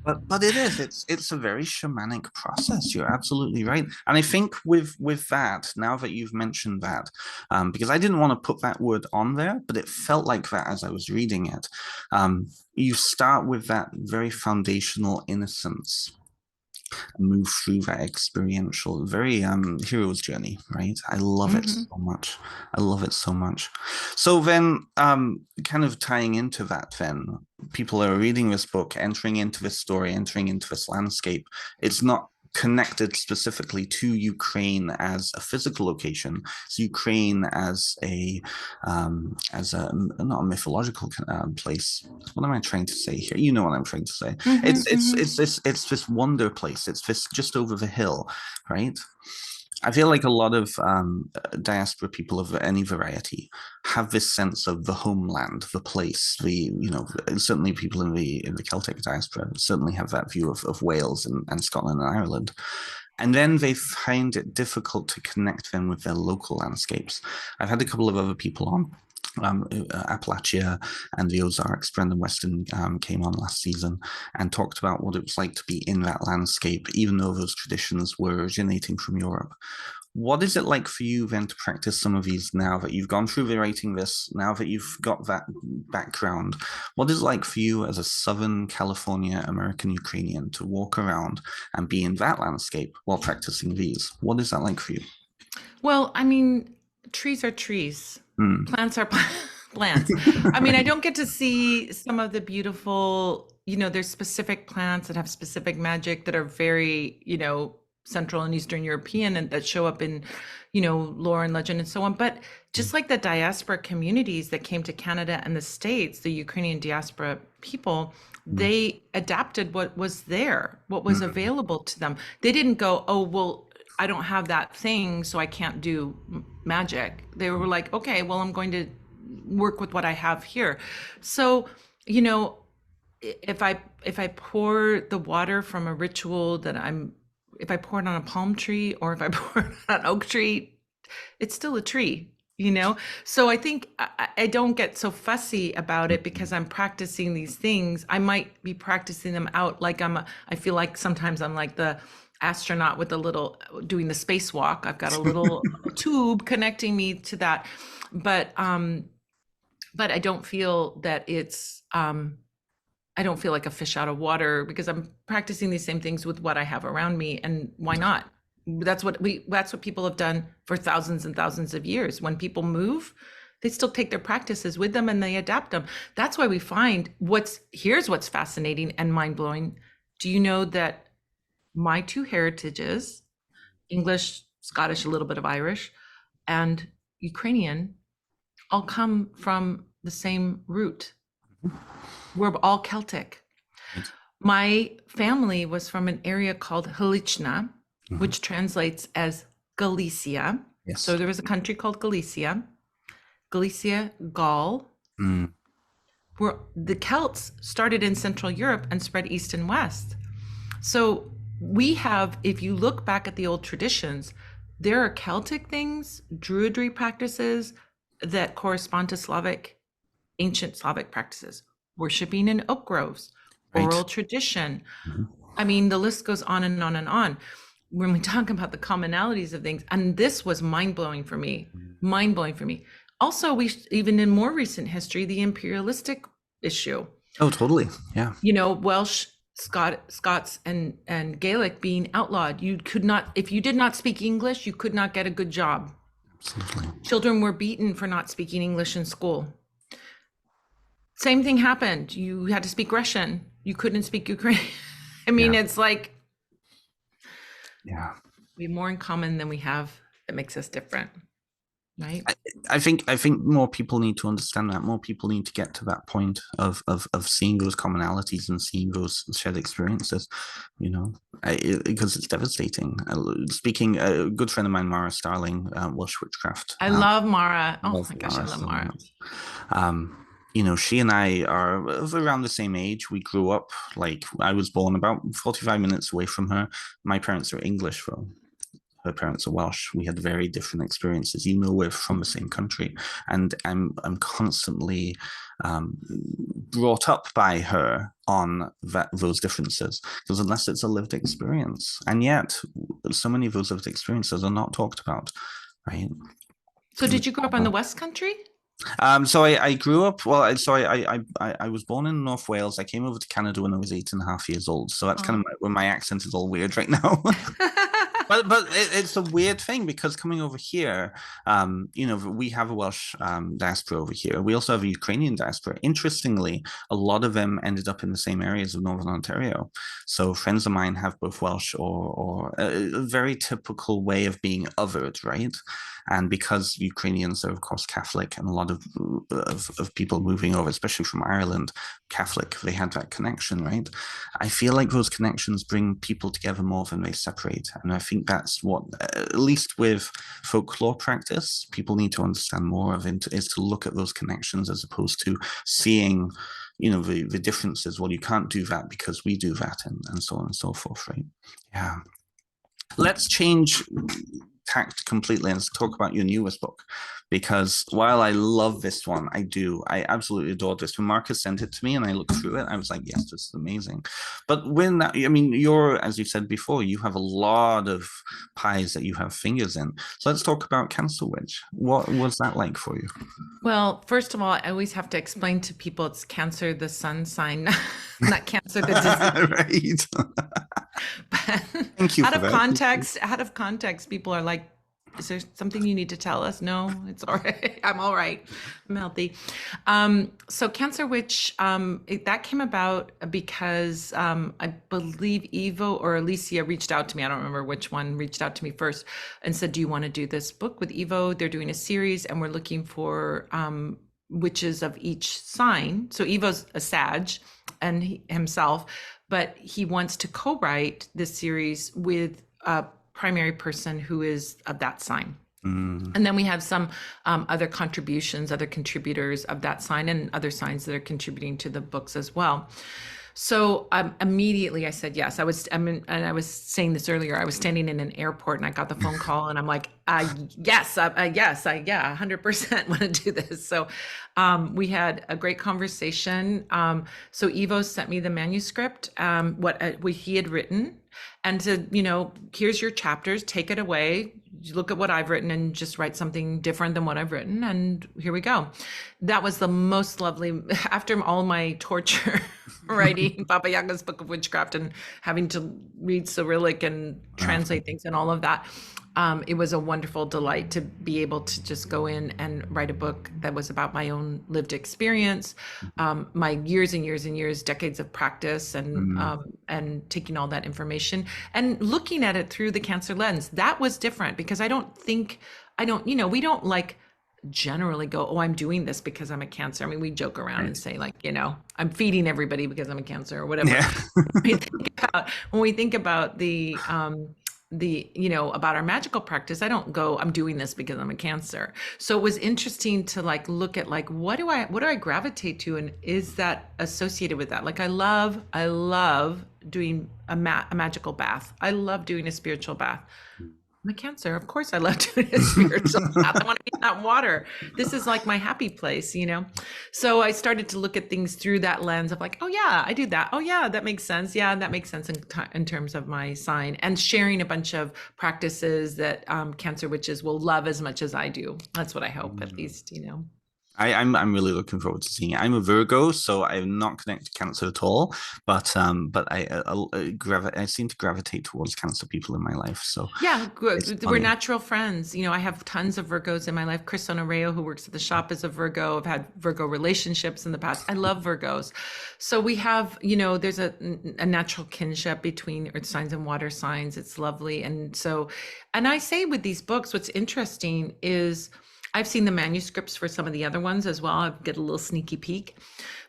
But it's a very shamanic process. You're absolutely right. And I think with that, now that you've mentioned that, because I didn't want to put that word on there, but it felt like that as I was reading it. You start with that very foundational innocence, move through that experiential, very hero's journey, right? I love it so much. I love it so much. So then, kind of tying into that, then people are reading this book, entering into this story, entering into this landscape. It's not connected specifically to Ukraine as a physical location. It's Ukraine as not a mythological place. What am I trying to say here? You know what I'm trying to say. It's this wonder place. It's this just over the hill, right? I feel like a lot of diaspora people of any variety have this sense of the homeland, the place. Certainly people in the Celtic diaspora certainly have that view of Wales and Scotland and Ireland. And then they find it difficult to connect them with their local landscapes. I've had a couple of other people on. Appalachia and the Ozarks. Brendan Weston came on last season and talked about what it was like to be in that landscape, even though those traditions were originating from Europe. What is it like for you then to practice some of these now that you've gone through the writing this, now that you've got that background? What is it like for you as a Southern California American Ukrainian to walk around and be in that landscape while practicing these? What is that like for you? Well, I mean, trees are trees. Plants are plants. I mean, I don't get to see some of the beautiful, there's specific plants that have specific magic that are very, Central and Eastern European and that show up in, lore and legend and so on. But just like the diaspora communities that came to Canada and the States, the Ukrainian diaspora people, they adapted what was there, what was available to them. They didn't go, oh, well, I don't have that thing, so I can't do magic. They were like, okay, well, I'm going to work with what I have here. So, if I pour the water from a ritual if I pour it on a palm tree or if I pour it on an oak tree, it's still a tree, So I think I don't get so fussy about it because I'm practicing these things. I might be practicing them out like I feel like sometimes I'm like the astronaut with doing the spacewalk. I've got a little tube connecting me to that. But I don't feel that I don't feel like a fish out of water because I'm practicing these same things with what I have around me, and why not? That's what people have done for thousands and thousands of years. When people move, they still take their practices with them and they adapt them. That's why we find here's what's fascinating and mind-blowing. Do you know that my two heritages, English, Scottish, a little bit of Irish, and Ukrainian, all come from the same root? We're all Celtic. My family was from an area called Halicna, which translates as Galicia. Yes. So there was a country called Galicia, Gaul, where the Celts started in Central Europe and spread east and west. So we have, if you look back at the old traditions, there are Celtic things, Druidry practices that correspond to ancient Slavic practices. Worshiping in oak groves, oral tradition. I mean, the list goes on and on and on. When we talk about the commonalities of things, and this was mind-blowing for me. Also, even in more recent history, the imperialistic issue. Oh, totally. Yeah. Welsh, Scots, and Gaelic being outlawed. You could not, if you did not speak English, you could not get a good job. Absolutely. Children were beaten for not speaking English in school. Same thing happened. You had to speak Russian. You couldn't speak Ukrainian. I mean, It's like, we have more in common than we have that makes us different, right? I think more people need to understand that. More people need to get to that point of seeing those commonalities and seeing those shared experiences, because it's devastating. Speaking, a good friend of mine, Mara Starling, Welsh Witchcraft. I love Mara. Oh my gosh, I love Mara. She and I are around the same age. We grew up, I was born about 45 minutes away from her. My parents are English, though. Her parents are Welsh. We had very different experiences, even though we're from the same country. And I'm constantly brought up by her on those differences, because unless it's a lived experience, and yet so many of those lived experiences are not talked about, right? So did you grow up in the West Country? So I grew up, I was born in North Wales. I came over to Canada when I was 8.5 years old. So that's kind of where my accent is all weird right now. But it's a weird thing because coming over here, we have a Welsh diaspora over here. We also have a Ukrainian diaspora. Interestingly, a lot of them ended up in the same areas of Northern Ontario. So friends of mine have both Welsh or a very typical way of being othered, right? And because Ukrainians are, of course, Catholic, and a lot of people moving over, especially from Ireland, Catholic, they had that connection, right? I feel like those connections bring people together more than they separate. And I think that's what, at least with folklore practice, people need to understand more of it, is to look at those connections as opposed to seeing, the differences. Well, you can't do that because we do that, and so on and so forth, right? Yeah. Let's change tact completely and talk about your newest book, because while I love this one, I absolutely adore this. When Marcus sent it to me and I looked through it, I was like, yes, this is amazing. But when that, as you said before, you have a lot of pies that you have fingers in. So let's talk about Cancer Witch. What was that like for you? Well, first of all, I always have to explain to people it's Cancer, the sun sign, not Cancer, the disease. Right. Thank you. Out of context, people are like, Is there something you need to tell us? No, it's all right. I'm all right. I'm healthy. So Cancer Witch, that came about because I believe Evo or Alicia reached out to me. I don't remember which one reached out to me first and said, "Do you want to do this book with Evo? They're doing a series, and we're looking for witches of each sign." So Evo's a Sag, and himself, but he wants to co-write this series with a primary person who is of that sign. Mm. And then we have some other contributions, other contributors of that sign, and other signs that are contributing to the books as well. So immediately I said yes. And I was saying this earlier. I was standing in an airport and I got the phone call, and I'm like, yes, yes, yeah, 100% want to do this. So we had a great conversation. So Evo sent me the manuscript, what he had written, and said, here's your chapters, take it away, look at what I've written and just write something different than what I've written. And here we go. That was the most lovely, after all my torture writing Baba Yaga's Book of Witchcraft and having to read Cyrillic and translate things and all of that. It was a wonderful delight to be able to just go in and write a book that was about my own lived experience, my years and years and years, decades of practice, and taking all that information and looking at it through the Cancer lens. That was different because we don't like generally go, oh, I'm doing this because I'm a Cancer. I mean, we joke around and say like, I'm feeding everybody because I'm a Cancer or whatever. Yeah. When we think about about our magical practice, I don't go, I'm doing this because I'm a Cancer. So it was interesting to like look at like what do I gravitate to, and is that associated with that? Like I love doing a magical bath. I love doing a spiritual bath. I'm a Cancer, of course I love doing a spiritual bath. I want to be in that water. This is like my happy place, So I started to look at things through that lens of like, oh yeah, I do that. Oh yeah, that makes sense. Yeah, that makes sense in terms of my sign, and sharing a bunch of practices that Cancer witches will love as much as I do. That's what I hope, at least. I'm really looking forward to seeing it. I'm a Virgo, so I'm not connected to Cancer at all. But I seem to gravitate towards Cancer people in my life. So yeah, it's we're funny. natural friends. I have tons of Virgos in my life. Chris Honoreo, who works at the shop, is a Virgo. I've had Virgo relationships in the past. I love Virgos. So we have, there's a natural kinship between earth signs and water signs. It's lovely. And I say with these books, what's interesting is I've seen the manuscripts for some of the other ones as well. I get a little sneaky peek.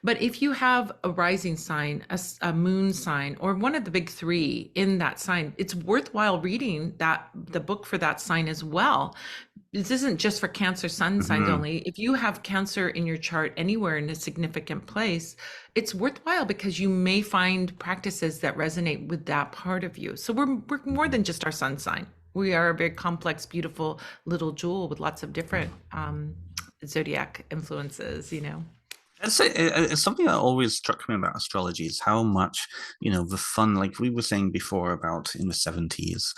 But if you have a rising sign, a moon sign, or one of the big three in that sign, it's worthwhile reading the book for that sign as well. This isn't just for Cancer sun signs only. If you have Cancer in your chart anywhere in a significant place, it's worthwhile because you may find practices that resonate with that part of you. So we're more than just our sun sign. We are a very complex, beautiful little jewel with lots of different zodiac influences, It's something that always struck me about astrology is how much, the fun, like we were saying before about in the 70s,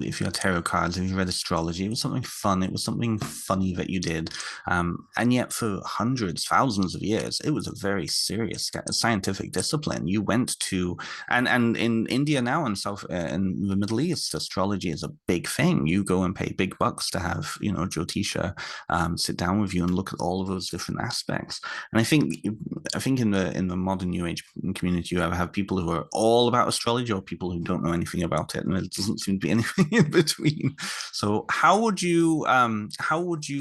if you had tarot cards, if you read astrology, it was something fun. It was something funny that you did. And yet for hundreds, thousands of years, it was a very serious scientific discipline. You went to, and in India now and in the Middle East, astrology is a big thing. You go and pay big bucks to have, Jyotisha sit down with you and look at all of those different aspects. And I think in the modern New Age community, you have people who are all about astrology or people who don't know anything about it, and there doesn't seem to be anything in between. So how would you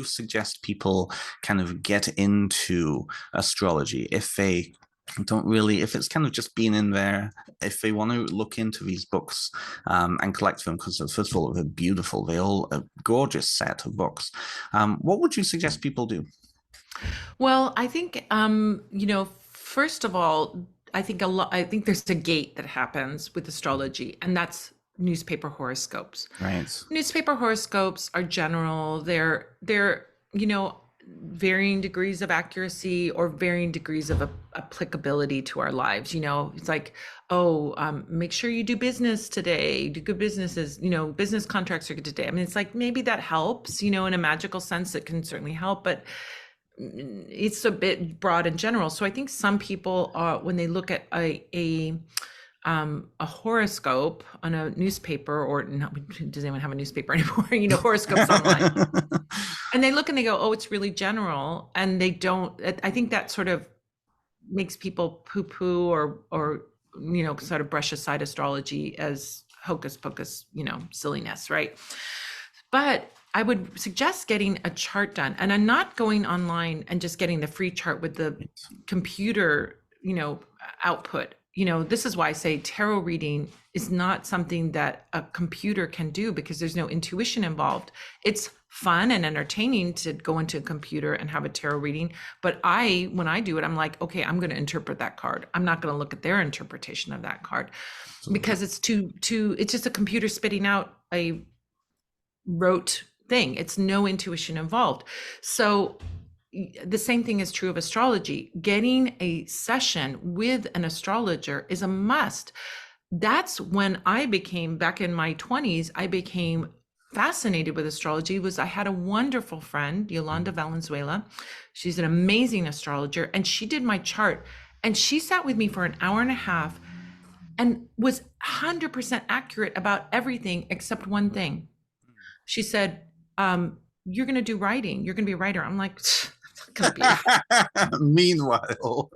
suggest people kind of get into astrology if they if it's kind of just been in there, if they want to look into these books and collect them, because first of all, they're beautiful, they're all a gorgeous set of books. What would you suggest people do? Well, I think, first of all, I think there's a gate that happens with astrology, and that's newspaper horoscopes. Right. Newspaper horoscopes are general. They're varying degrees of accuracy or varying degrees of applicability to our lives. It's like, make sure you do business today. Do good businesses. Business contracts are good today. I mean, it's like maybe that helps. In a magical sense, it can certainly help, but it's a bit broad and general. So I think some people when they look at a a horoscope on a newspaper, or not, does anyone have a newspaper anymore? Horoscopes online. And they look and they go, oh, it's really general. And they don't, I think that sort of makes people poo-poo or sort of brush aside astrology as hocus pocus, silliness, right? But I would suggest getting a chart done. And I'm not going online and just getting the free chart with the computer, output. This is why I say tarot reading is not something that a computer can do, because there's no intuition involved. It's fun and entertaining to go into a computer and have a tarot reading. But when I do it, I'm like, okay, I'm going to interpret that card. I'm not going to look at their interpretation of that card, because it's it's just a computer spitting out a rote thing. It's no intuition involved. So the same thing is true of astrology. Getting a session with an astrologer is a must. That's when I became, back in my 20s, I became fascinated with astrology. I had a wonderful friend, Yolanda Valenzuela. She's an amazing astrologer, and she did my chart, and she sat with me for an hour and a half and was 100% accurate about everything except one thing. She said, you're going to do writing. You're going to be a writer. I'm like, I'm not going to be. Meanwhile.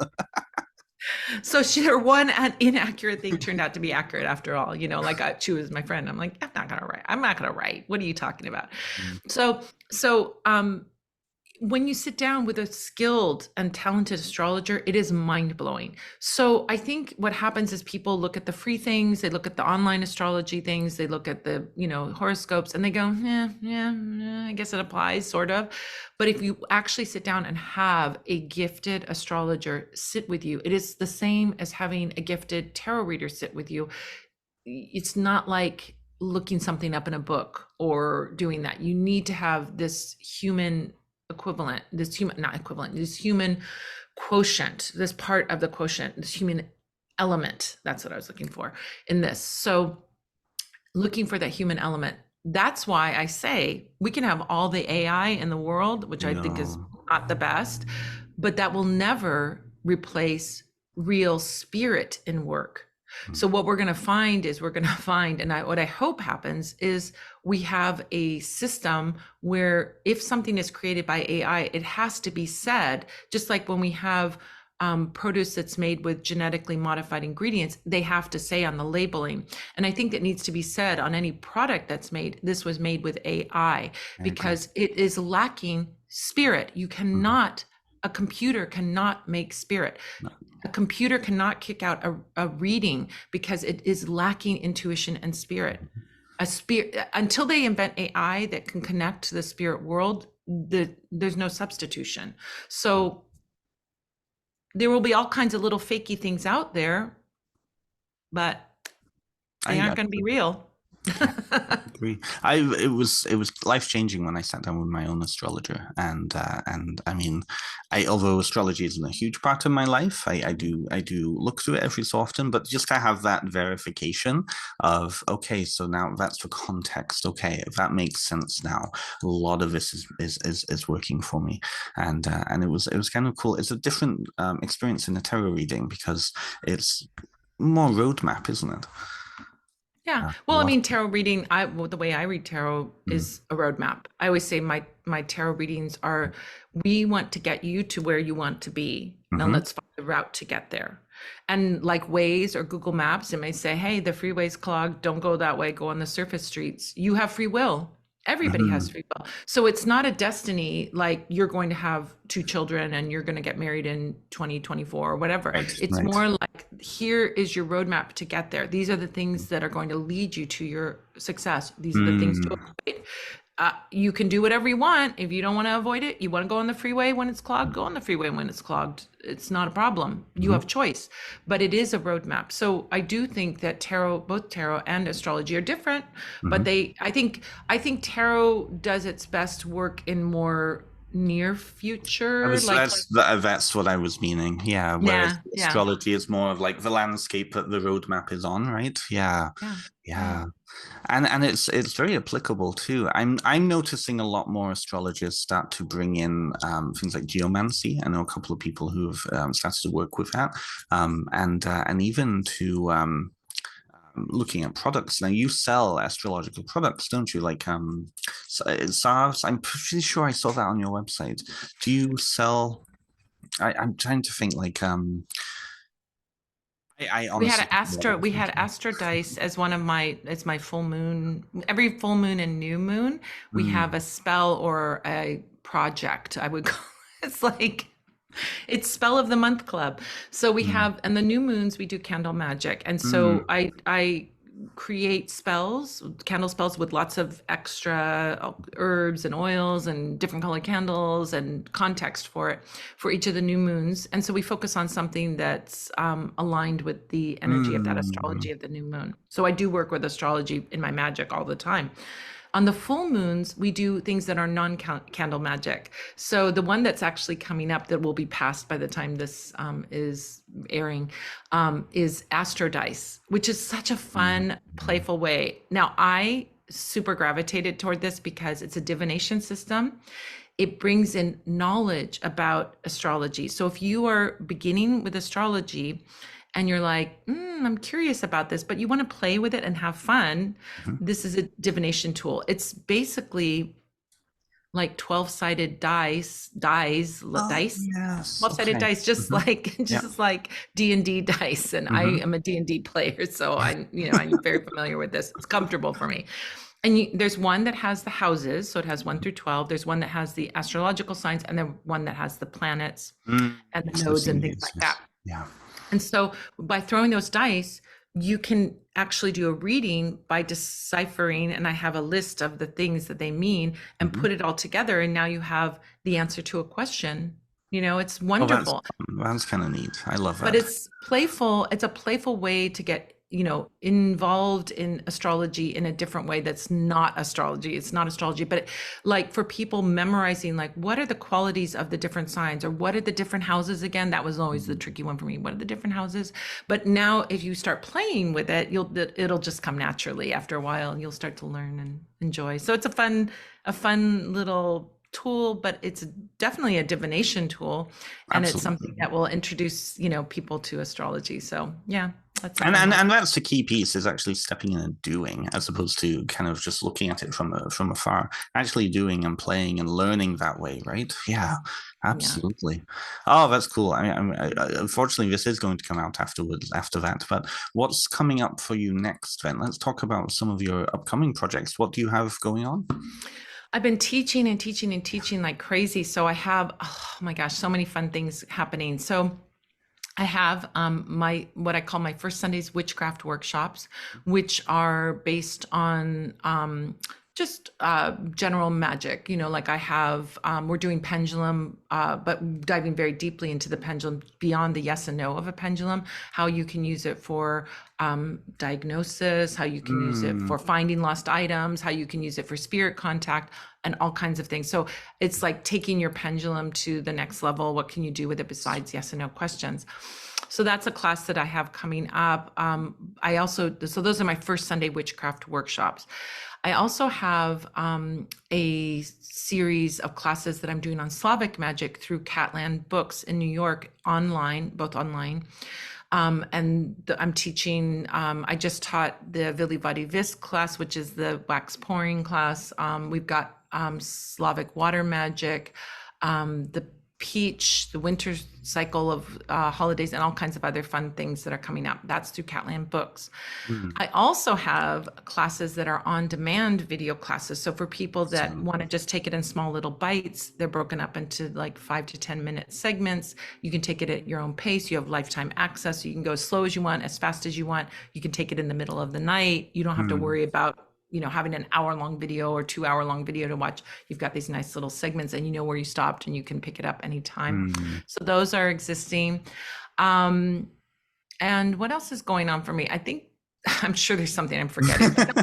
So her one inaccurate thing turned out to be accurate after all. She was my friend. I'm like, I'm not going to write. I'm not going to write. What are you talking about? So when you sit down with a skilled and talented astrologer, it is mind-blowing. So I think what happens is people look at the free things, they look at the online astrology things, they look at the, horoscopes, and they go, yeah, I guess it applies, sort of. But if you actually sit down and have a gifted astrologer sit with you, it is the same as having a gifted tarot reader sit with you. It's not like looking something up in a book or doing that. You need to have this human equivalent, this human quotient, this part of the quotient, this human element. That's what I was looking for in this. So looking for that human element. That's why I say we can have all the AI in the world, which I think is not the best, but that will never replace real spirit in work. So what we're going to find, and what I hope happens is we have a system where if something is created by AI, it has to be said, just like when we have produce that's made with genetically modified ingredients, they have to say on the labeling. And I think that needs to be said on any product that's made, this was made with AI, because it is lacking spirit. You cannot, a computer cannot make spirit. A computer cannot kick out a reading because it is lacking intuition and spirit. A spirit, until they invent AI that can connect to the spirit world, there's no substitution. So there will be all kinds of little fakey things out there, but they aren't going to be real. Agree. It was life-changing when I sat down with my own astrologer, and I mean, although astrology isn't a huge part of my life, I do look through it every so often, but just to have that verification of, okay, so now that's for context, okay, that makes sense now. A lot of this is working for me, and it was kind of cool. It's a different experience in a tarot reading because it's more roadmap, isn't it? Yeah. Well, I mean, tarot reading, the way I read tarot is a roadmap. I always say my tarot readings are, we want to get you to where you want to be. Now let's find the route to get there. And like Waze or Google Maps, it may say, hey, the freeway's clogged. Don't go that way. Go on the surface streets. You have free will. Everybody has free will. So it's not a destiny like you're going to have 2 children and you're going to get married in 2024 or whatever. It's more like, here is your roadmap to get there. These are the things that are going to lead you to your success. These are the things to avoid. You can do whatever you want. If you don't want to avoid it, you want to go on the freeway when it's clogged, go on the freeway when it's clogged. It's not a problem. You have choice, but it is a roadmap. So I do think that both tarot and astrology are different, but I think tarot does its best work in more near future. That's what I was meaning. Yeah. Whereas astrology is more of like the landscape that the roadmap is on, right? Yeah. And it's very applicable too. I'm noticing a lot more astrologers start to bring in things like geomancy. I know a couple of people who have started to work with that, and even to looking at products now. You sell astrological products, don't you? Like SARS. I'm pretty sure I saw that on your website. Do you sell? I'm trying to think. Like I honestly don't know what I was We had thinking. Astro Dice as one of my, it's my full moon. Every full moon and new moon, we have Mm, a spell or a project. I would call it's like it's spell of the month club. So we mm, have, and the new moons we do candle magic. And so mm, I create spells, candle spells with lots of extra herbs and oils and different colored candles and context for it for each of the new moons. And so we focus on something that's aligned with the energy of that mm, astrology of the new moon. So I do work with astrology in my magic all the time. On the full moons, we do things that are non-candle magic. So the one that's actually coming up that will be passed by the time this is airing is Astro Dice, which is such a mm, fun, playful way. Now, I super gravitated toward this because it's a divination system. It brings in knowledge about astrology. So if you are beginning with astrology and you're like, I'm curious about this, but you want to play with it and have fun, mhm. this is a divination tool. It's basically like 12-sided Oh dice, yes. 12-sided Okay. dice, just Hmm. like Yeah. just like D&D dice. And I Hmm. am a D&D player, so I'm very familiar with this. It's comfortable for me. And there's one that has the houses, so it has 1 through 12. There's one that has the astrological signs, and then one that has the planets Mm, and the yes, I've nodes seen and things these. like that. Yes. Yeah. And so by throwing those dice, you can actually do a reading by deciphering, and I have a list of the things that they mean and Hmm. put it all together. And now you have the answer to a question. It's Oh, that's wonderful, that's kind of neat. I love but that. it's playful. It's a playful way to get, involved in astrology in a different way that's not astrology. It's not astrology, but like for people memorizing, like what are the qualities of the different signs or what are the different houses again? That was always the Mm, tricky one for me. What are the different houses? But now if you start playing with it, it'll just come naturally after a while and you'll start to learn and enjoy. So it's a fun little tool, but it's definitely a divination tool, and it's something absolutely. that will introduce, people to astrology. So yeah, that's a And, fun and hobby. and that's the key piece is actually stepping in and doing, as opposed to kind of just looking at it from afar. Actually doing and playing and learning that way, right? Yeah, Yeah. absolutely. Oh, that's cool. Unfortunately, this is going to come out afterwards after that. But what's coming up for you next, then? Let's talk about some of your upcoming projects. What do you have going on? I've been teaching and teaching and teaching like crazy. So I have, oh my gosh, so many fun things happening. So I have my what I call my first Sundays witchcraft workshops, which are based on just general magic. Like I have, we're doing pendulum, but diving very deeply into the pendulum beyond the yes and no of a pendulum, how you can use it for diagnosis, how you can use it Mm, for finding lost items, how you can use it for spirit contact, and all kinds of things. So it's like taking your pendulum to the next level. What can you do with it besides yes and no questions? So that's a class that I have coming up. So those are my first Sunday witchcraft workshops. I also have a series of classes that I'm doing on Slavic magic through Catland Books in New York, both online. I'm teaching, I just taught the Vili Vadi Vis class, which is the wax pouring class. We've got Slavic water magic, the peach, the winter cycle of holidays, and all kinds of other fun things that are coming up. That's through Catland Books. mm, I also have classes that are on demand video classes. So for people that awesome. want to just take it in small little bites, they're broken up into like 5 to 10 minute segments. You can take it at your own pace. You have lifetime access. So you can go as slow as you want, as fast as you want. You can take it in the middle of the night. You don't have to Mm, worry about having an hour-long video or 2-hour-long video to watch. You've got these nice little segments and you know where you stopped and you can pick it up anytime. mm. So those are existing. Um, and what else is going on for me? I think I'm sure there's something I'm forgetting, but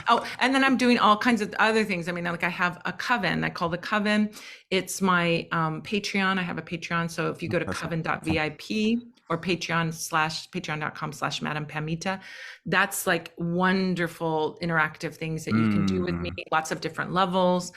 oh, and then I'm doing all kinds of other things. I mean, like I have a coven. I call the coven. It's my Patreon. I have a Patreon. So if you go to Perfect. Okay. coven.vip or patreon.com/ Madam Pamita, that's like wonderful interactive things that you can do with me. Mm, Lots of different levels.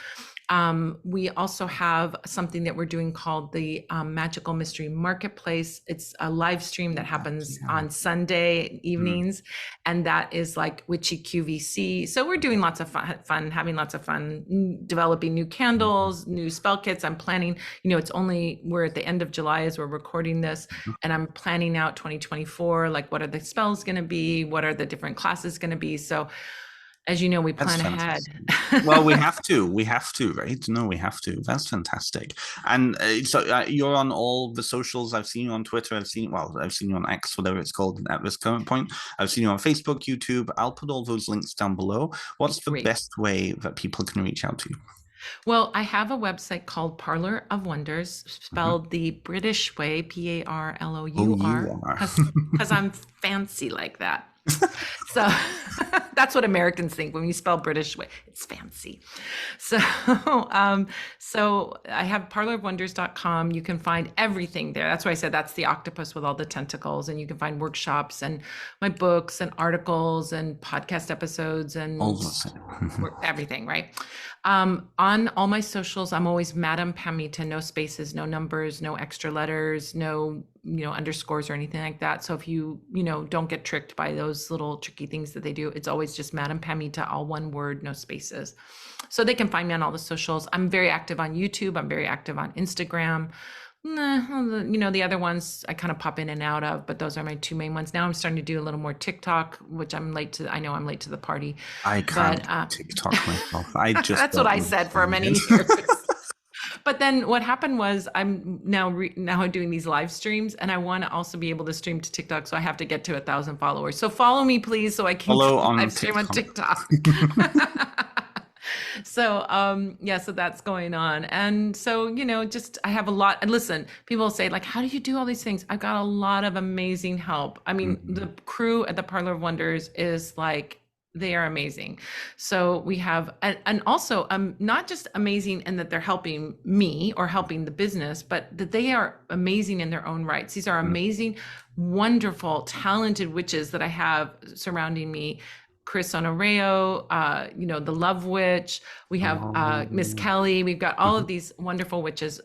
We also have something that we're doing called the Magical Mystery Marketplace. It's a live stream that happens on Sunday evenings, and that is like witchy QVC. So we're doing lots of fun, having lots of fun, developing new candles, new spell kits. I'm planning, we're at the end of July as we're recording this, and I'm planning out 2024, like what are the spells going to be? What are the different classes going to be? So as you know, we plan ahead. Well, we have to, right? No, we have to. That's fantastic. And so you're on all the socials. I've seen you on Twitter. I've seen you on X, whatever it's called at this current point. I've seen you on Facebook, YouTube. I'll put all those links down below. What's the best way that people can reach out to you? Well, I have a website called Parlor of Wonders, spelled the British way, Parlour, because I'm fancy like that. So that's what Americans think when you spell British way. It's fancy. So so I have parlorofwonders.com. You can find everything there. That's why I said that's the octopus with all the tentacles. And you can find workshops and my books and articles and podcast episodes and everything, right? On all my socials, I'm always Madam Pamita, no spaces, no numbers, no extra letters, no underscores or anything like that. So if you don't get tricked by those little tricky things that they do, it's always just Madam Pamita, all one word, no spaces. So they can find me on all the socials. I'm very active on YouTube. I'm very active on Instagram. The other ones I kind of pop in and out of, but those are my two main ones. Now I'm starting to do a little more TikTok, which I know I'm late to the party. I can't TikTok myself. I just that's what I said for many years. But then what happened was I'm now doing these live streams, and I want to also be able to stream to TikTok. So I have to get to 1,000 followers. So follow me, please, so I can live stream on TikTok. So so that's going on. And so I have a lot. And listen, people say like, how do you do all these things? I've got a lot of amazing help. I mean, the crew at the Parlor of Wonders is like, they are amazing. So we have, and also not just amazing in that they're helping me or helping the business, but that they are amazing in their own rights. These are amazing, wonderful, talented witches that I have surrounding me. Chris Honoreo, the Love Witch. We have Miss Kelly. We've got all of these wonderful witches.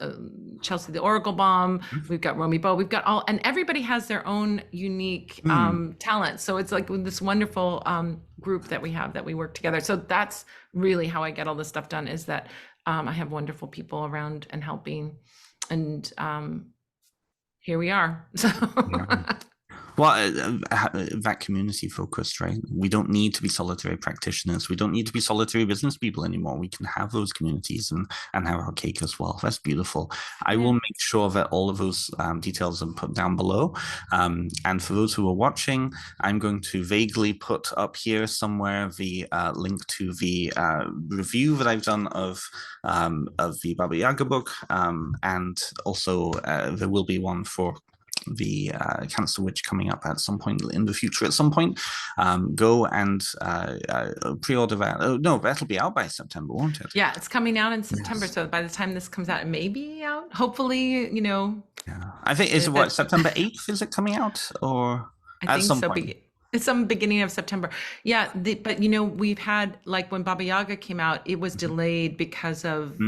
Chelsea the Oracle Bomb. We've got Romy Bo. We've got all, and everybody has their own unique talent. So it's like this wonderful group that we have that we work together. So that's really how I get all this stuff done. Is that I have wonderful people around and helping, and here we are. So. Yeah. Well, that community focused, right? We don't need to be solitary practitioners. We don't need to be solitary business people anymore. We can have those communities and have our cake as well. That's beautiful. I will make sure that all of those details are put down below. And for those who are watching, I'm going to vaguely put up here somewhere the link to the review that I've done of the Baba Yaga book. And also there will be one for the Cancer Witch coming up at some point in the future. At some point, go and pre-order that. Oh no, that'll be out by September, won't it? Yeah, it's coming out in September. Yes. So by the time this comes out, it may be out. Hopefully, Yeah, I think is what September 8th. Is it coming out or I think some point? It's some beginning of September. Yeah, but we've had, like when Baba Yaga came out, it was delayed because of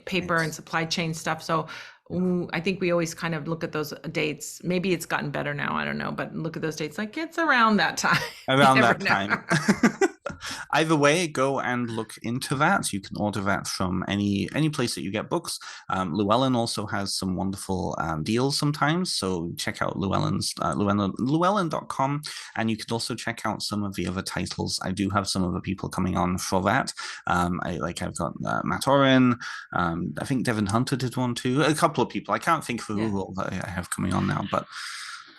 paper and supply chain stuff. So. I think we always kind of look at those dates. Maybe it's gotten better now. I don't know, but look at those dates. Like it's around that time. Around that time. Either way, go and look into that. You can order that from any place that you get books. Llewellyn also has some wonderful deals sometimes. So check out Llewellyn's llewellyn.com, and you can also check out some of the other titles. I do have some other people coming on for that. I've got Matt Oren. I think Devin Hunter did one too. A couple of people. I can't think of who all that I have coming on now, but.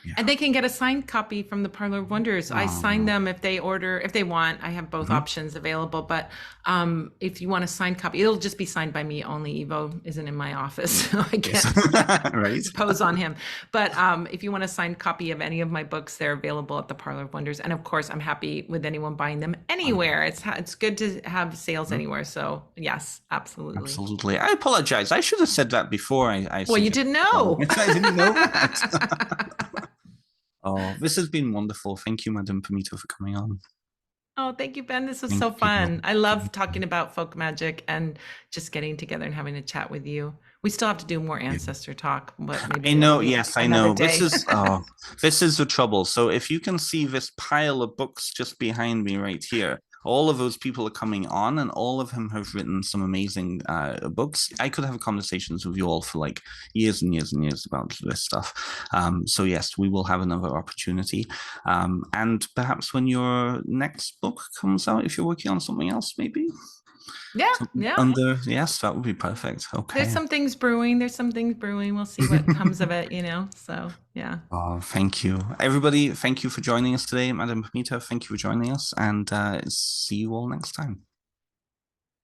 Yeah. And they can get a signed copy from the Parlor of Wonders. I sign them if they want. I have both options available. But if you want a signed copy, it'll just be signed by me only. Evo isn't in my office, so I can't pose on him. But if you want a signed copy of any of my books, they're available at the Parlor of Wonders. And of course, I'm happy with anyone buying them anywhere. It's good to have sales anywhere. So yes, absolutely. Absolutely. I apologize. I should have said that before. Well, you didn't know. I didn't know that. Oh, this has been wonderful. Thank you, Madam Pamita, for coming on. Oh, thank you, Ben. This was Thank so you. fun. I love talking about folk magic and just getting together and having a chat with you. We still have to do more ancestor talk, but I maybe that'll know, be yes, I another know. This day. is this is the trouble. So if you can see this pile of books just behind me right here, all of those people are coming on, and all of them have written some amazing books. I could have conversations with you all for like years and years and years about this stuff. So yes, we will have another opportunity. And perhaps when your next book comes out, if you're working on something else, maybe Yeah, something yeah. under, yes, that would be perfect. There's Okay. some things brewing. There's some things brewing. We'll see what comes of it, you know? So, yeah. Oh, thank you. Everybody, thank you for joining us today. Madam Pamita, thank you for joining us, and see you all next time.